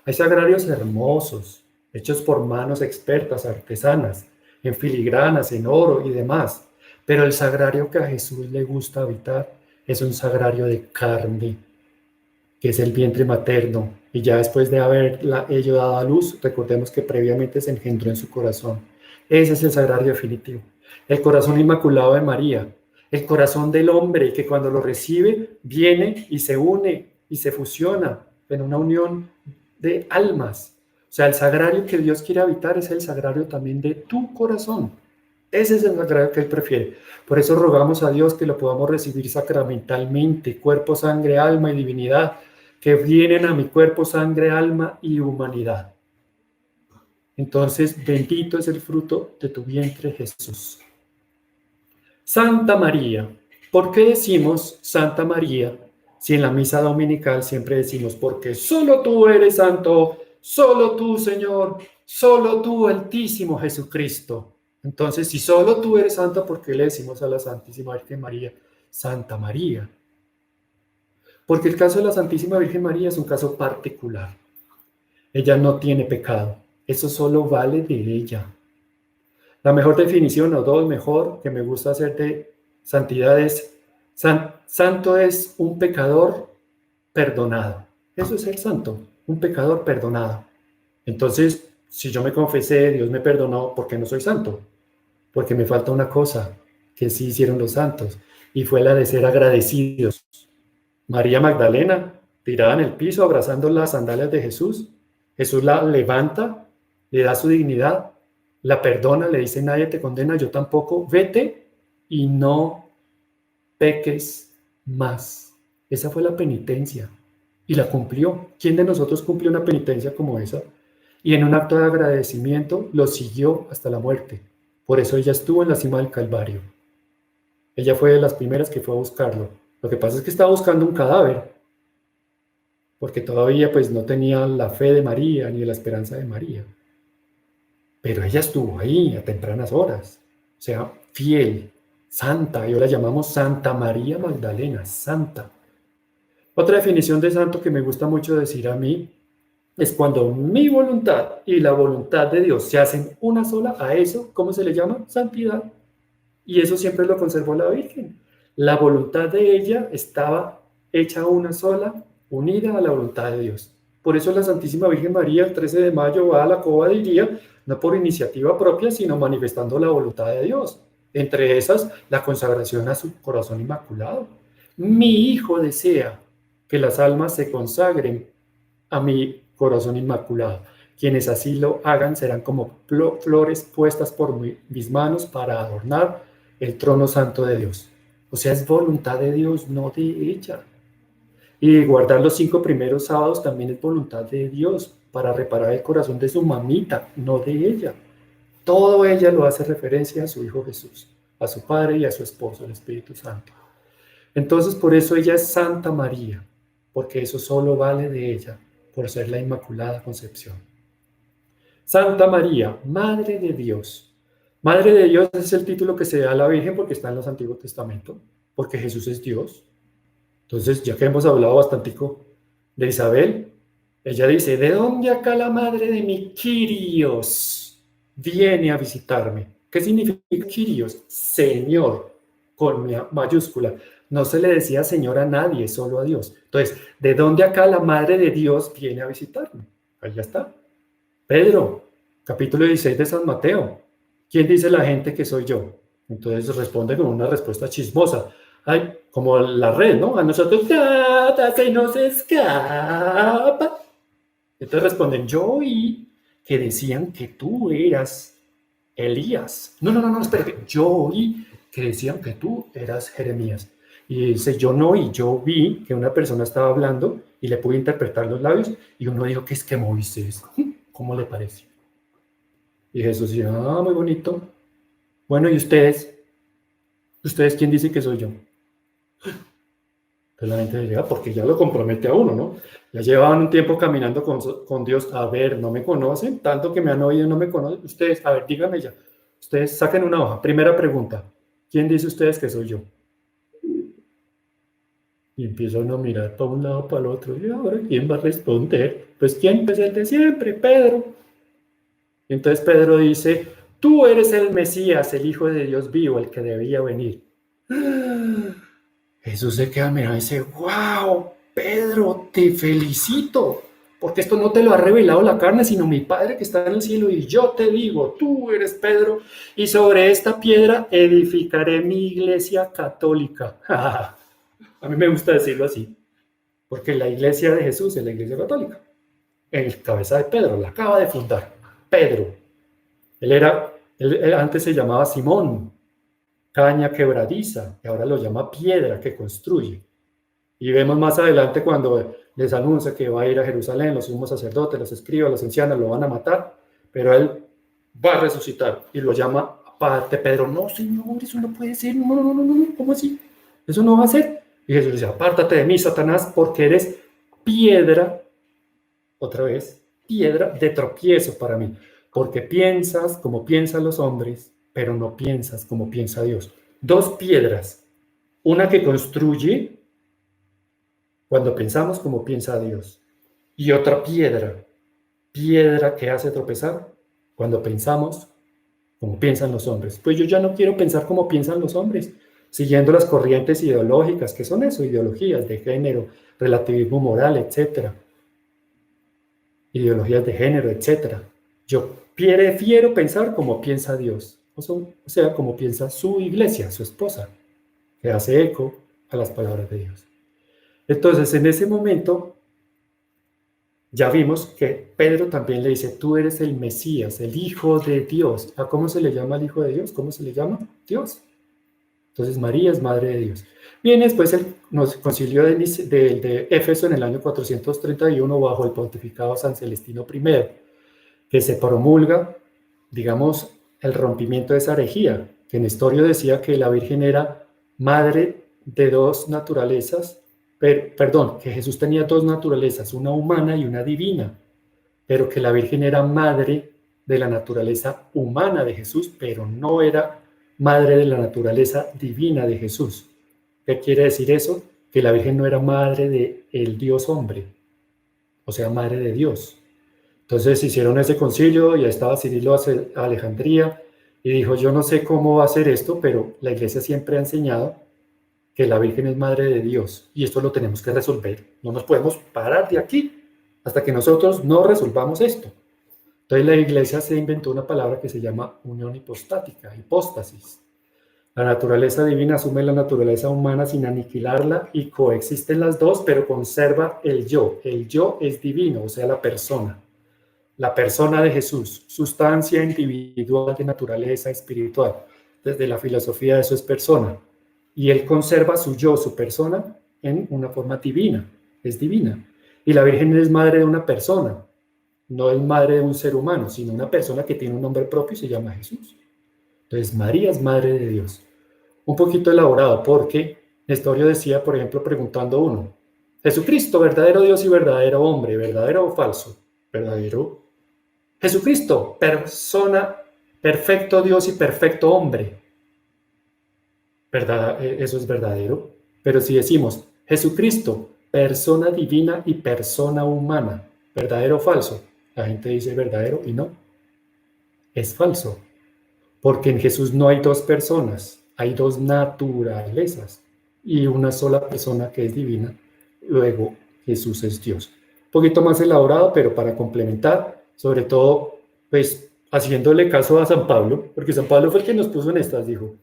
Hay sagrarios hermosos, hechos por manos expertas, artesanas, en filigranas, en oro y demás. Pero el sagrario que a Jesús le gusta habitar es un sagrario de carne, que es el vientre materno. Y ya después de haberla ello dado a luz, recordemos que previamente se engendró en su corazón. Ese es el sagrario definitivo. El corazón inmaculado de María, el corazón del hombre que cuando lo recibe viene y se une y se fusiona en una unión de almas. O sea, el sagrario que Dios quiere habitar es el sagrario también de tu corazón. Ese es el sagrario que Él prefiere. Por eso rogamos a Dios que lo podamos recibir sacramentalmente, cuerpo, sangre, alma y divinidad, que vienen a mi cuerpo, sangre, alma y humanidad. Entonces, bendito es el fruto de tu vientre, Jesús. Santa María. ¿Por qué decimos Santa María si en la misa dominical siempre decimos porque solo tú eres santo, solo tú, Señor, solo tú, Altísimo Jesucristo? Entonces, si solo tú eres santa, ¿por qué le decimos a la Santísima Virgen María, Santa María? Porque el caso de la Santísima Virgen María es un caso particular. Ella no tiene pecado. Eso solo vale de ella. La mejor definición, o dos mejor, que me gusta hacer de santidad es, santo es un pecador perdonado. Eso es ser santo, un pecador perdonado. Entonces, si yo me confesé, Dios me perdonó, ¿por qué no soy santo? Porque me falta una cosa que sí hicieron los santos, y fue la de ser agradecidos. María Magdalena, tirada en el piso, abrazando las sandalias de Jesús. Jesús la levanta, le da su dignidad, la perdona, le dice, nadie te condena, yo tampoco, vete y no peques más. Esa fue la penitencia y la cumplió. ¿Quién de nosotros cumplió una penitencia como esa? Y en un acto de agradecimiento lo siguió hasta la muerte. Por eso ella estuvo en la cima del Calvario. Ella fue de las primeras que fue a buscarlo. Lo que pasa es que estaba buscando un cadáver, porque todavía pues no tenía la fe de María ni la esperanza de María. Pero ella estuvo ahí a tempranas horas, o sea, fiel, santa, y ahora llamamos Santa María Magdalena, santa. Otra definición de santo que me gusta mucho decir a mí es cuando mi voluntad y la voluntad de Dios se hacen una sola. A eso, ¿cómo se le llama? Santidad. Y eso siempre lo conservó la Virgen. La voluntad de ella estaba hecha una sola, unida a la voluntad de Dios. Por eso la Santísima Virgen María el 13 de mayo va a la cova de Iría, no por iniciativa propia, sino manifestando la voluntad de Dios. Entre esas, la consagración a su corazón inmaculado. Mi Hijo desea que las almas se consagren a mi corazón inmaculado. Quienes así lo hagan serán como flores puestas por mis manos para adornar el trono santo de Dios. O sea, es voluntad de Dios, no de ella. Y guardar los 5 primeros sábados también es voluntad de Dios para reparar el corazón de su mamita, no de ella. Todo ella lo hace referencia a su Hijo Jesús, a su Padre y a su esposo, el Espíritu Santo. Entonces, por eso ella es Santa María, porque eso solo vale de ella, por ser la Inmaculada Concepción. Santa María, Madre de Dios. Madre de Dios es el título que se da a la Virgen porque está en los Antiguos Testamentos, porque Jesús es Dios. Entonces, ya que hemos hablado bastantico de Isabel, ella dice, ¿de dónde acá la madre de mi Kyrios viene a visitarme? ¿Qué significa Kyrios? Señor, con mayúscula. No se le decía Señor a nadie, solo a Dios. Entonces, ¿de dónde acá la Madre de Dios viene a visitarme? Ahí ya está. Pedro, capítulo 16 de San Mateo. ¿Quién dice la gente que soy yo? Entonces responde con una respuesta chismosa. Ay, como la red, ¿no? A nosotros nada se nos escapa. Entonces responden, yo oí que decían que tú eras Elías. No, espérate. Yo oí que decían que tú eras Jeremías. Y dice, yo no oí, yo vi que una persona estaba hablando y le pude interpretar los labios y uno dijo que es que Moisés. ¿Cómo le parece? Y Jesús dice, muy bonito. Bueno, ¿y ustedes? ¿Ustedes quién dice que soy yo? Pues la gente dice, porque ya lo compromete a uno, ¿no? Ya llevaban un tiempo caminando con Dios. A ver, ¿no me conocen? Tanto que me han oído, no me conocen. Ustedes, a ver, díganme ya. Ustedes saquen una hoja. Primera pregunta. ¿Quién dice ustedes que soy yo? Y empieza uno a mirar para un lado, para el otro. ¿Y ahora quién va a responder? Pues ¿quién? Pues el de siempre, Pedro. Y entonces Pedro dice, tú eres el Mesías, el Hijo de Dios vivo, el que debía venir. Jesús se queda mirando y dice, wow, Pedro, te felicito, porque esto no te lo ha revelado la carne, sino mi Padre que está en el cielo, y yo te digo, tú eres Pedro, y sobre esta piedra edificaré mi iglesia católica. A mí me gusta decirlo así, porque la iglesia de Jesús es la iglesia católica. El cabeza de Pedro, la acaba de fundar, Pedro. Él antes se llamaba Simón, caña quebradiza, y ahora lo llama piedra que construye. Y vemos más adelante cuando les anuncia que va a ir a Jerusalén, los sumos sacerdotes, los escribas, los ancianos lo van a matar, pero él va a resucitar y lo llama aparte. Pedro, no, Señor, eso no puede ser, no, ¿cómo así? Eso no va a ser. Y Jesús dice, apártate de mí, Satanás, porque eres piedra, otra vez, piedra de tropiezo para mí, porque piensas como piensan los hombres, pero no piensas como piensa Dios. Dos piedras, una que construye cuando pensamos como piensa Dios, y otra piedra, piedra que hace tropezar cuando pensamos como piensan los hombres. Pues yo ya no quiero pensar como piensan los hombres, siguiendo las corrientes ideológicas, que son eso, ideologías de género, relativismo moral, etcétera, ideologías de género, etcétera. Yo prefiero pensar como piensa Dios, o sea, como piensa su iglesia, su esposa, que hace eco a las palabras de Dios. Entonces, en ese momento, ya vimos que Pedro también le dice, tú eres el Mesías, el Hijo de Dios. ¿A cómo se le llama al Hijo de Dios? ¿Cómo se le llama? Dios. Entonces, María es Madre de Dios. Bien, después el concilio de Éfeso en el año 431 bajo el pontificado San Celestino I, que se promulga, digamos, el rompimiento de esa herejía, que Nestorio decía que la Virgen era madre de dos naturalezas, que Jesús tenía dos naturalezas, una humana y una divina, pero que la Virgen era madre de la naturaleza humana de Jesús, pero no era madre de la naturaleza divina de Jesús. ¿Qué quiere decir eso? Que la Virgen no era madre del Dios hombre, o sea, madre de Dios. Entonces hicieron ese concilio, ya estaba Cirilo a Alejandría, y dijo, yo no sé cómo va a ser esto, pero la iglesia siempre ha enseñado que la Virgen es Madre de Dios, y esto lo tenemos que resolver. No nos podemos parar de aquí hasta que nosotros no resolvamos esto. Entonces la iglesia se inventó una palabra que se llama unión hipostática, hipóstasis. La naturaleza divina asume la naturaleza humana sin aniquilarla y coexisten las dos, pero conserva el yo. El yo es divino, o sea, la persona de Jesús, sustancia individual de naturaleza espiritual. Desde la filosofía eso es persona. Y él conserva su yo, su persona, en una forma divina, es divina. Y la Virgen es madre de una persona, no es madre de un ser humano, sino una persona que tiene un nombre propio y se llama Jesús. Entonces María es madre de Dios. Un poquito elaborado porque Nestorio decía, por ejemplo, preguntando uno, Jesucristo, verdadero Dios y verdadero hombre, ¿verdadero o falso? Verdadero. Jesucristo, persona, perfecto Dios y perfecto hombre. ¿Verdad? Eso es verdadero. Pero si decimos Jesucristo, persona divina y persona humana, ¿verdadero o falso? La gente dice verdadero y no. Es falso. Porque en Jesús no hay dos personas, hay dos naturalezas. y una sola persona que es divina. Luego, Jesús es Dios. Un poquito más elaborado, pero para complementar, sobre todo, pues haciéndole caso a San Pablo, porque San Pablo fue el que nos puso en estas, dijo,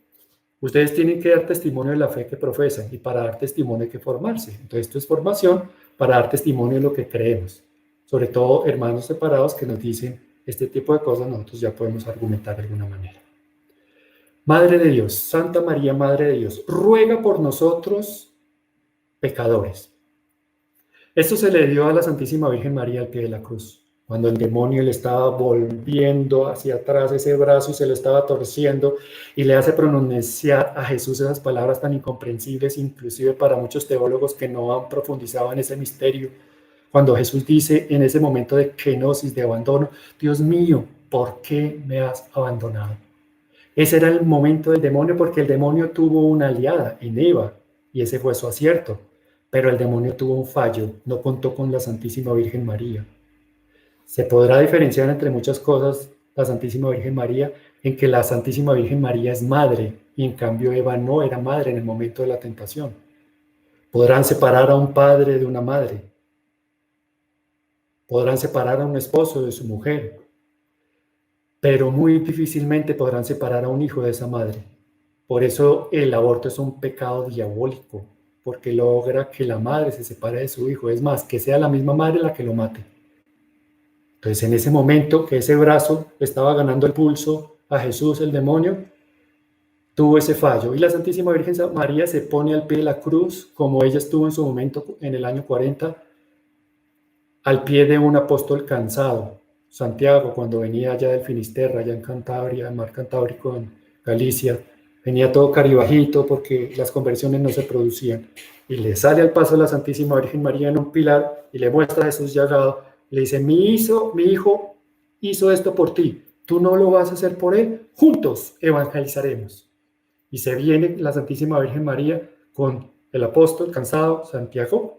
ustedes tienen que dar testimonio de la fe que profesan y para dar testimonio hay que formarse. Entonces, esto es formación para dar testimonio de lo que creemos. Sobre todo, hermanos separados que nos dicen este tipo de cosas, nosotros ya podemos argumentar de alguna manera. Madre de Dios, Santa María, Madre de Dios, ruega por nosotros pecadores. Esto se le dio a la Santísima Virgen María al pie de la cruz. Cuando el demonio le estaba volviendo hacia atrás ese brazo y se lo estaba torciendo y le hace pronunciar a Jesús esas palabras tan incomprensibles, inclusive para muchos teólogos que no han profundizado en ese misterio. Cuando Jesús dice en ese momento de kenosis, de abandono, Dios mío, ¿por qué me has abandonado? Ese era el momento del demonio porque el demonio tuvo una aliada en Eva y ese fue su acierto. Pero el demonio tuvo un fallo, no contó con la Santísima Virgen María. Se podrá diferenciar entre muchas cosas la Santísima Virgen María en que la Santísima Virgen María es madre y en cambio Eva no era madre en el momento de la tentación. Podrán separar a un padre de una madre. Podrán separar a un esposo de su mujer. Pero muy difícilmente podrán separar a un hijo de esa madre. Por eso el aborto es un pecado diabólico, porque logra que la madre se separe de su hijo. Es más, que sea la misma madre la que lo mate. Entonces, en ese momento que ese brazo estaba ganando el pulso a Jesús, el demonio, tuvo ese fallo. Y la Santísima Virgen María se pone al pie de la cruz, como ella estuvo en su momento en el año 40, al pie de un apóstol cansado. Santiago, cuando venía allá del Finisterra, allá en Cantabria, el mar Cantábrico, en Galicia, venía todo caribajito porque las conversiones no se producían. Y le sale al paso a la Santísima Virgen María en un pilar y le muestra a Jesús llagado. Le dice, mi hijo hizo esto por ti. ¿Tú no lo vas a hacer por él? Juntos evangelizaremos. Y se viene la Santísima Virgen María con el apóstol cansado, Santiago,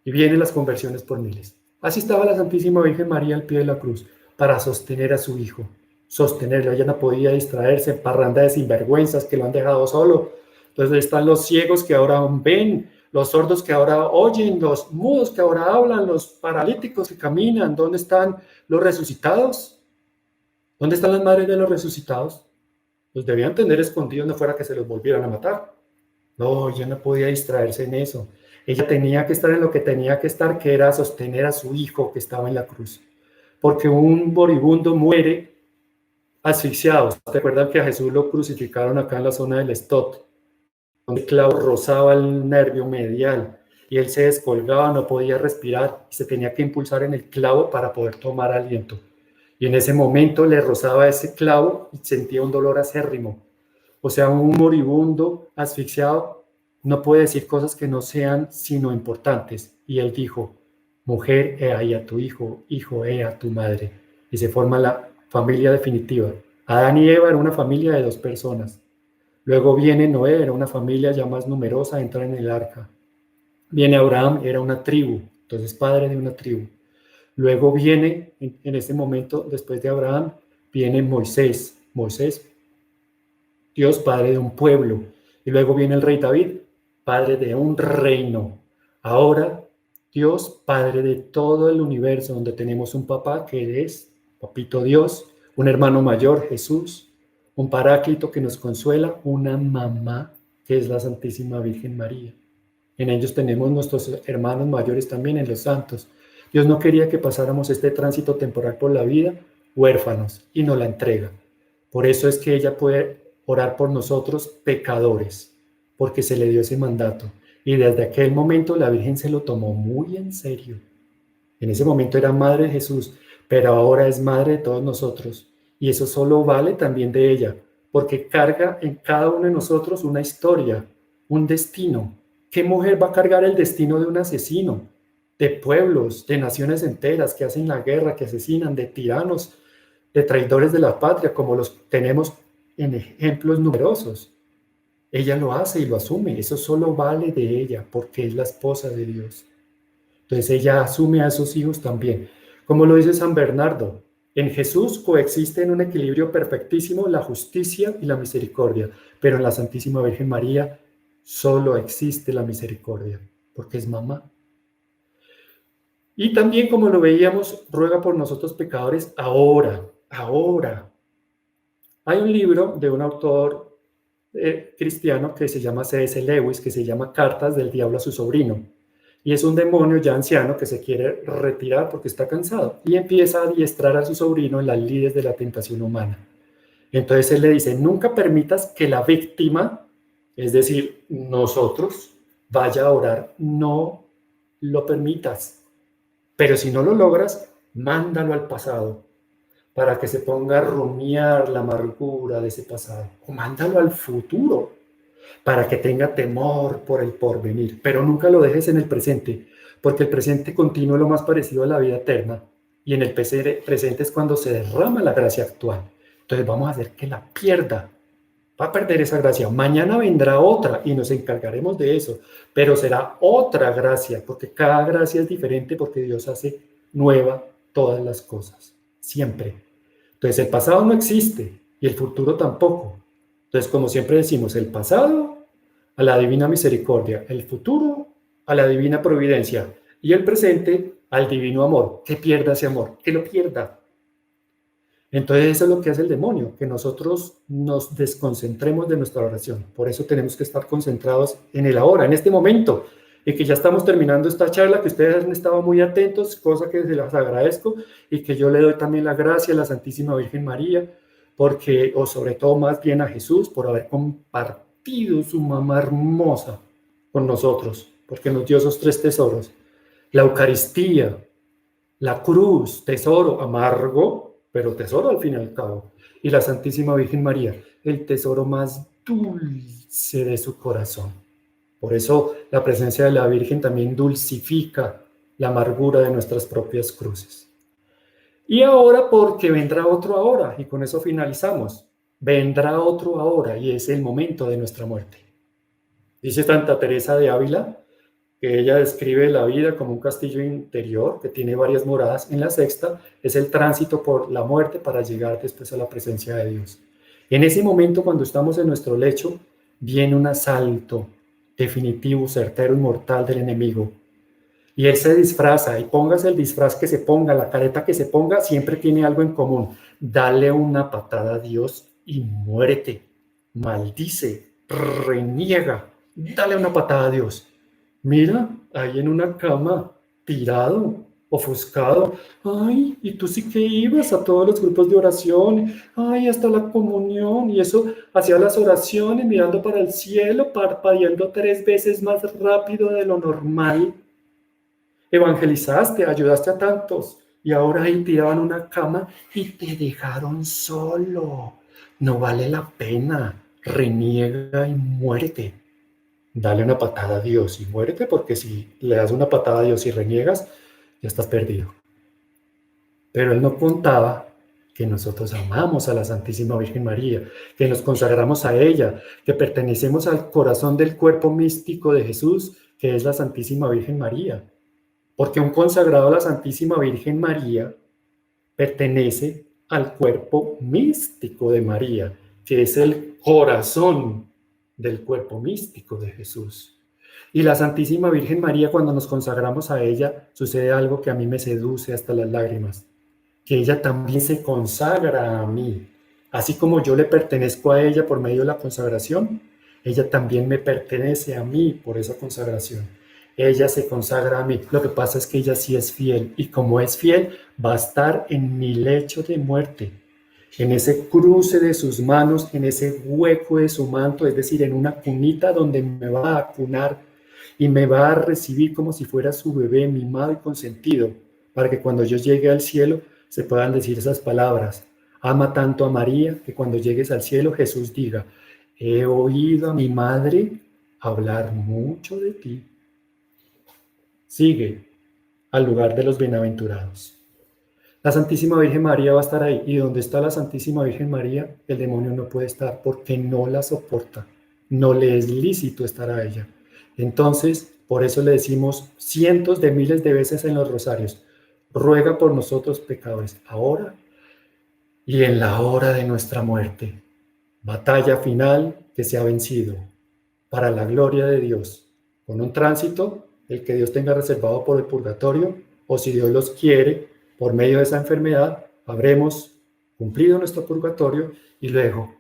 y vienen las conversiones por miles. Así estaba la Santísima Virgen María al pie de la cruz, para sostener a su hijo, sostenerlo. Ella no podía distraerse en parranda de sinvergüenzas que lo han dejado solo. Entonces están los ciegos que ahora ven, los sordos que ahora oyen, los mudos que ahora hablan, los paralíticos que caminan. ¿Dónde están los resucitados? ¿Dónde están las madres de los resucitados? Los debían tener escondidos, no fuera que se los volvieran a matar. No, ella no podía distraerse en eso. Ella tenía que estar en lo que tenía que estar, que era sostener a su hijo que estaba en la cruz. Porque un moribundo muere asfixiado. ¿Se acuerdan que a Jesús lo crucificaron acá en la zona del Estot? Donde el clavo rozaba el nervio medial y él se descolgaba, no podía respirar y se tenía que impulsar en el clavo para poder tomar aliento. Y en ese momento le rozaba ese clavo y sentía un dolor acérrimo. O sea, un moribundo asfixiado no puede decir cosas que no sean sino importantes. Y él dijo, mujer, he ahí a tu hijo, he a tu madre. Y se forma la familia definitiva. Adán y Eva era una familia de 2 personas. Luego viene Noé, era una familia ya más numerosa, entra en el arca. Viene Abraham, era una tribu, entonces padre de una tribu. Luego viene, en este momento, después de Abraham, viene Moisés. Moisés, Dios padre de un pueblo. Y luego viene el rey David, padre de un reino. Ahora, Dios, padre de todo el universo, donde tenemos un papá que es Papito Dios, un hermano mayor, Jesús, un paráclito que nos consuela, una mamá que es la Santísima Virgen María. En ellos tenemos nuestros hermanos mayores también, en los santos. Dios no quería que pasáramos este tránsito temporal por la vida huérfanos y nos la entrega. Por eso es que ella puede orar por nosotros pecadores, porque se le dio ese mandato. Y desde aquel momento la Virgen se lo tomó muy en serio. En ese momento era madre de Jesús, pero ahora es madre de todos nosotros. Y eso solo vale también de ella, porque carga en cada uno de nosotros una historia, un destino. ¿Qué mujer va a cargar el destino de un asesino? De pueblos, de naciones enteras que hacen la guerra, que asesinan, de tiranos, de traidores de la patria, como los tenemos en ejemplos numerosos. Ella lo hace y lo asume. Eso solo vale de ella, porque es la esposa de Dios. Entonces ella asume a esos hijos también. Como lo dice San Bernardo, en Jesús coexiste en un equilibrio perfectísimo la justicia y la misericordia, pero en la Santísima Virgen María Solo existe la misericordia, porque es mamá. Y también, como lo veíamos, ruega por nosotros pecadores ahora, ahora. Hay un libro de un autor cristiano que se llama C.S. Lewis, que se llama Cartas del Diablo a su sobrino. Y es un demonio ya anciano que se quiere retirar porque está cansado y empieza a adiestrar a su sobrino en las lides de la tentación humana. Entonces él le dice, nunca permitas que la víctima, es decir, nosotros, vaya a orar. No lo permitas. Pero si no lo logras, mándalo al pasado para que se ponga a rumiar la amargura de ese pasado. O mándalo al futuro para que tenga temor por el porvenir. Pero nunca lo dejes en el presente, porque el presente continuo es lo más parecido a la vida eterna. Y en el presente es cuando se derrama la gracia actual. Entonces vamos a hacer que la pierda. Va a perder esa gracia. Mañana vendrá otra y nos encargaremos de eso. Pero será otra gracia, porque cada gracia es diferente porque Dios hace nueva todas las cosas. Siempre. Entonces el pasado no existe y el futuro tampoco. Entonces, como siempre decimos, el pasado a la divina misericordia, el futuro a la divina providencia y el presente al divino amor. Que pierda ese amor, que lo pierda. Entonces eso es lo que hace el demonio, que nosotros nos desconcentremos de nuestra oración. Por eso tenemos que estar concentrados en el ahora, en este momento, y que ya estamos terminando esta charla, que ustedes han estado muy atentos, cosa que se las agradezco, y que yo le doy también la gracia a la Santísima Virgen María, porque, o sobre todo más bien a Jesús, por haber compartido su mamá hermosa con nosotros, porque nos dio esos tres tesoros, la Eucaristía, la cruz, tesoro amargo, pero tesoro al fin y al cabo. Y la Santísima Virgen María, el tesoro más dulce de su corazón. Por eso la presencia de la Virgen también dulcifica la amargura de nuestras propias cruces. Y ahora, porque vendrá otro ahora, y con eso finalizamos. Vendrá otro ahora, y es el momento de nuestra muerte. Dice Santa Teresa de Ávila, que ella describe la vida como un castillo interior que tiene varias moradas. En la sexta es el tránsito por la muerte para llegar después a la presencia de Dios. En ese momento, cuando estamos en nuestro lecho, viene un asalto definitivo, certero y mortal del enemigo. Y él se disfraza, y póngase el disfraz que se ponga, la careta que se ponga, siempre tiene algo en común. Dale una patada a Dios y muérete. Maldice, reniega, dale una patada a Dios. Mira, ahí en una cama, tirado, ofuscado. Ay, y tú sí que ibas a todos los grupos de oración. Ay, hasta la comunión. Y eso, hacía las oraciones mirando para el cielo, parpadeando 3 veces más rápido de lo normal. Evangelizaste, ayudaste a tantos. Y ahora ahí tirado en una cama y te dejaron solo. No vale la pena. Reniega y muérete. Dale una patada a Dios y muérete, porque si le das una patada a Dios y reniegas, ya estás perdido. Pero él no contaba que nosotros amamos a la Santísima Virgen María, que nos consagramos a ella, que pertenecemos al corazón del cuerpo místico de Jesús, que es la Santísima Virgen María. Porque un consagrado a la Santísima Virgen María pertenece al cuerpo místico de María, que es el corazón del cuerpo místico de Jesús. Y la Santísima Virgen María, cuando nos consagramos a ella, sucede algo que a mí me seduce hasta las lágrimas, que ella también se consagra a mí. Así como yo le pertenezco a ella por medio de la consagración, ella también me pertenece a mí por esa consagración. Ella se consagra a mí. Lo que pasa es que ella sí es fiel, y como es fiel, va a estar en mi lecho de muerte, en ese cruce de sus manos, en ese hueco de su manto, es decir, en una cunita donde me va a cunar y me va a recibir como si fuera su bebé mimado y consentido, para que cuando yo llegue al cielo se puedan decir esas palabras. Ama tanto a María que cuando llegues al cielo Jesús diga, he oído a mi madre hablar mucho de ti. Sigue al lugar de los bienaventurados. La Santísima Virgen María va a estar ahí, y donde está la Santísima Virgen María, el demonio no puede estar porque no la soporta, no le es lícito estar a ella. Entonces, por eso le decimos cientos de miles de veces en los rosarios, ruega por nosotros pecadores, ahora y en la hora de nuestra muerte. Batalla final que se ha vencido. para la gloria de Dios, con un tránsito, el que Dios tenga reservado por el purgatorio, o si Dios los quiere, por medio de esa enfermedad, habremos cumplido nuestro purgatorio y luego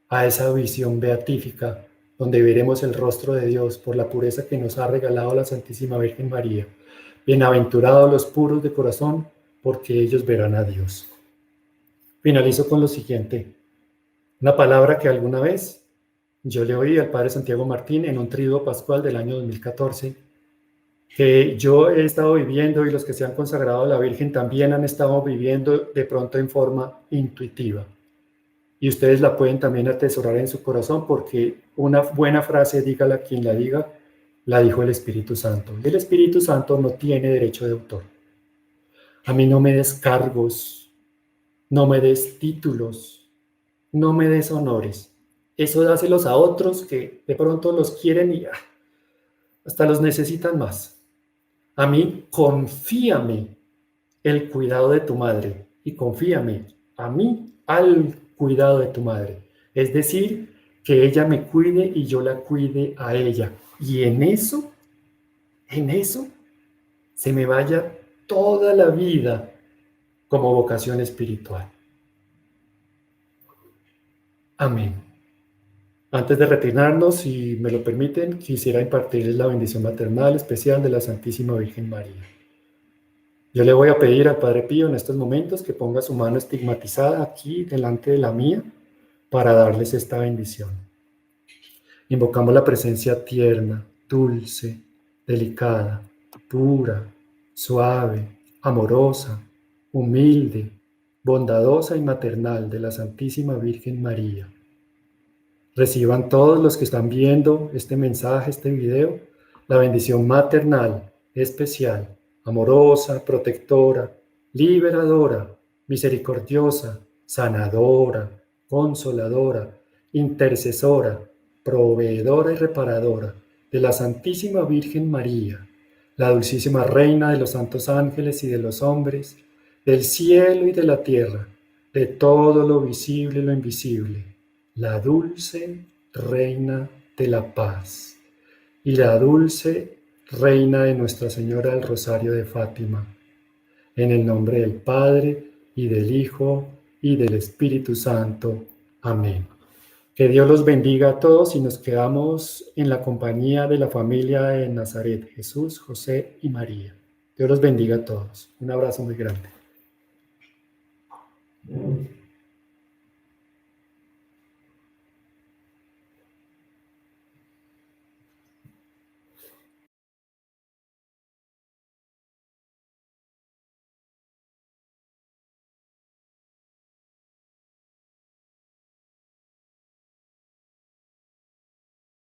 a esa visión beatífica, donde veremos el rostro de Dios por la pureza que nos ha regalado la Santísima Virgen María. Bienaventurados los puros de corazón, porque ellos verán a Dios. Finalizo con lo siguiente. Una palabra que alguna vez yo le oí al Padre Santiago Martín en un triduo pascual del año 2014, que yo he estado viviendo y los que se han consagrado a la Virgen también han estado viviendo de pronto en forma intuitiva. Y ustedes la pueden también atesorar en su corazón porque una buena frase, dígala quien la diga, la dijo el Espíritu Santo. Y el Espíritu Santo no tiene derecho de autor. A mí no me des cargos, no me des títulos, no me des honores. Eso dáselos a otros que de pronto los quieren y hasta los necesitan más. A mí, confíame el cuidado de tu madre y confíame a mí al cuidado de tu madre. Es decir, que ella me cuide y yo la cuide a ella. Y en eso, se me vaya toda la vida como vocación espiritual. Amén. Antes de retirarnos, si me lo permiten, quisiera impartirles la bendición maternal especial de la Santísima Virgen María. Yo le voy a pedir al Padre Pío en estos momentos que ponga su mano estigmatizada aquí delante de la mía para darles esta bendición. Invocamos la presencia tierna, dulce, delicada, pura, suave, amorosa, humilde, bondadosa y maternal de la Santísima Virgen María. Reciban todos los que están viendo este mensaje, este video, la bendición maternal, especial, amorosa, protectora, liberadora, misericordiosa, sanadora, consoladora, intercesora, proveedora y reparadora de la Santísima Virgen María, la dulcísima Reina de los santos ángeles y de los hombres, del cielo y de la tierra, de todo lo visible y lo invisible, la dulce Reina de la Paz y la dulce Reina de Nuestra Señora del Rosario de Fátima, en el nombre del Padre, y del Hijo, y del Espíritu Santo. Amén. Que Dios los bendiga a todos y nos quedamos en la compañía de la familia de Nazaret, Jesús, José y María. Dios los bendiga a todos. Un abrazo muy grande.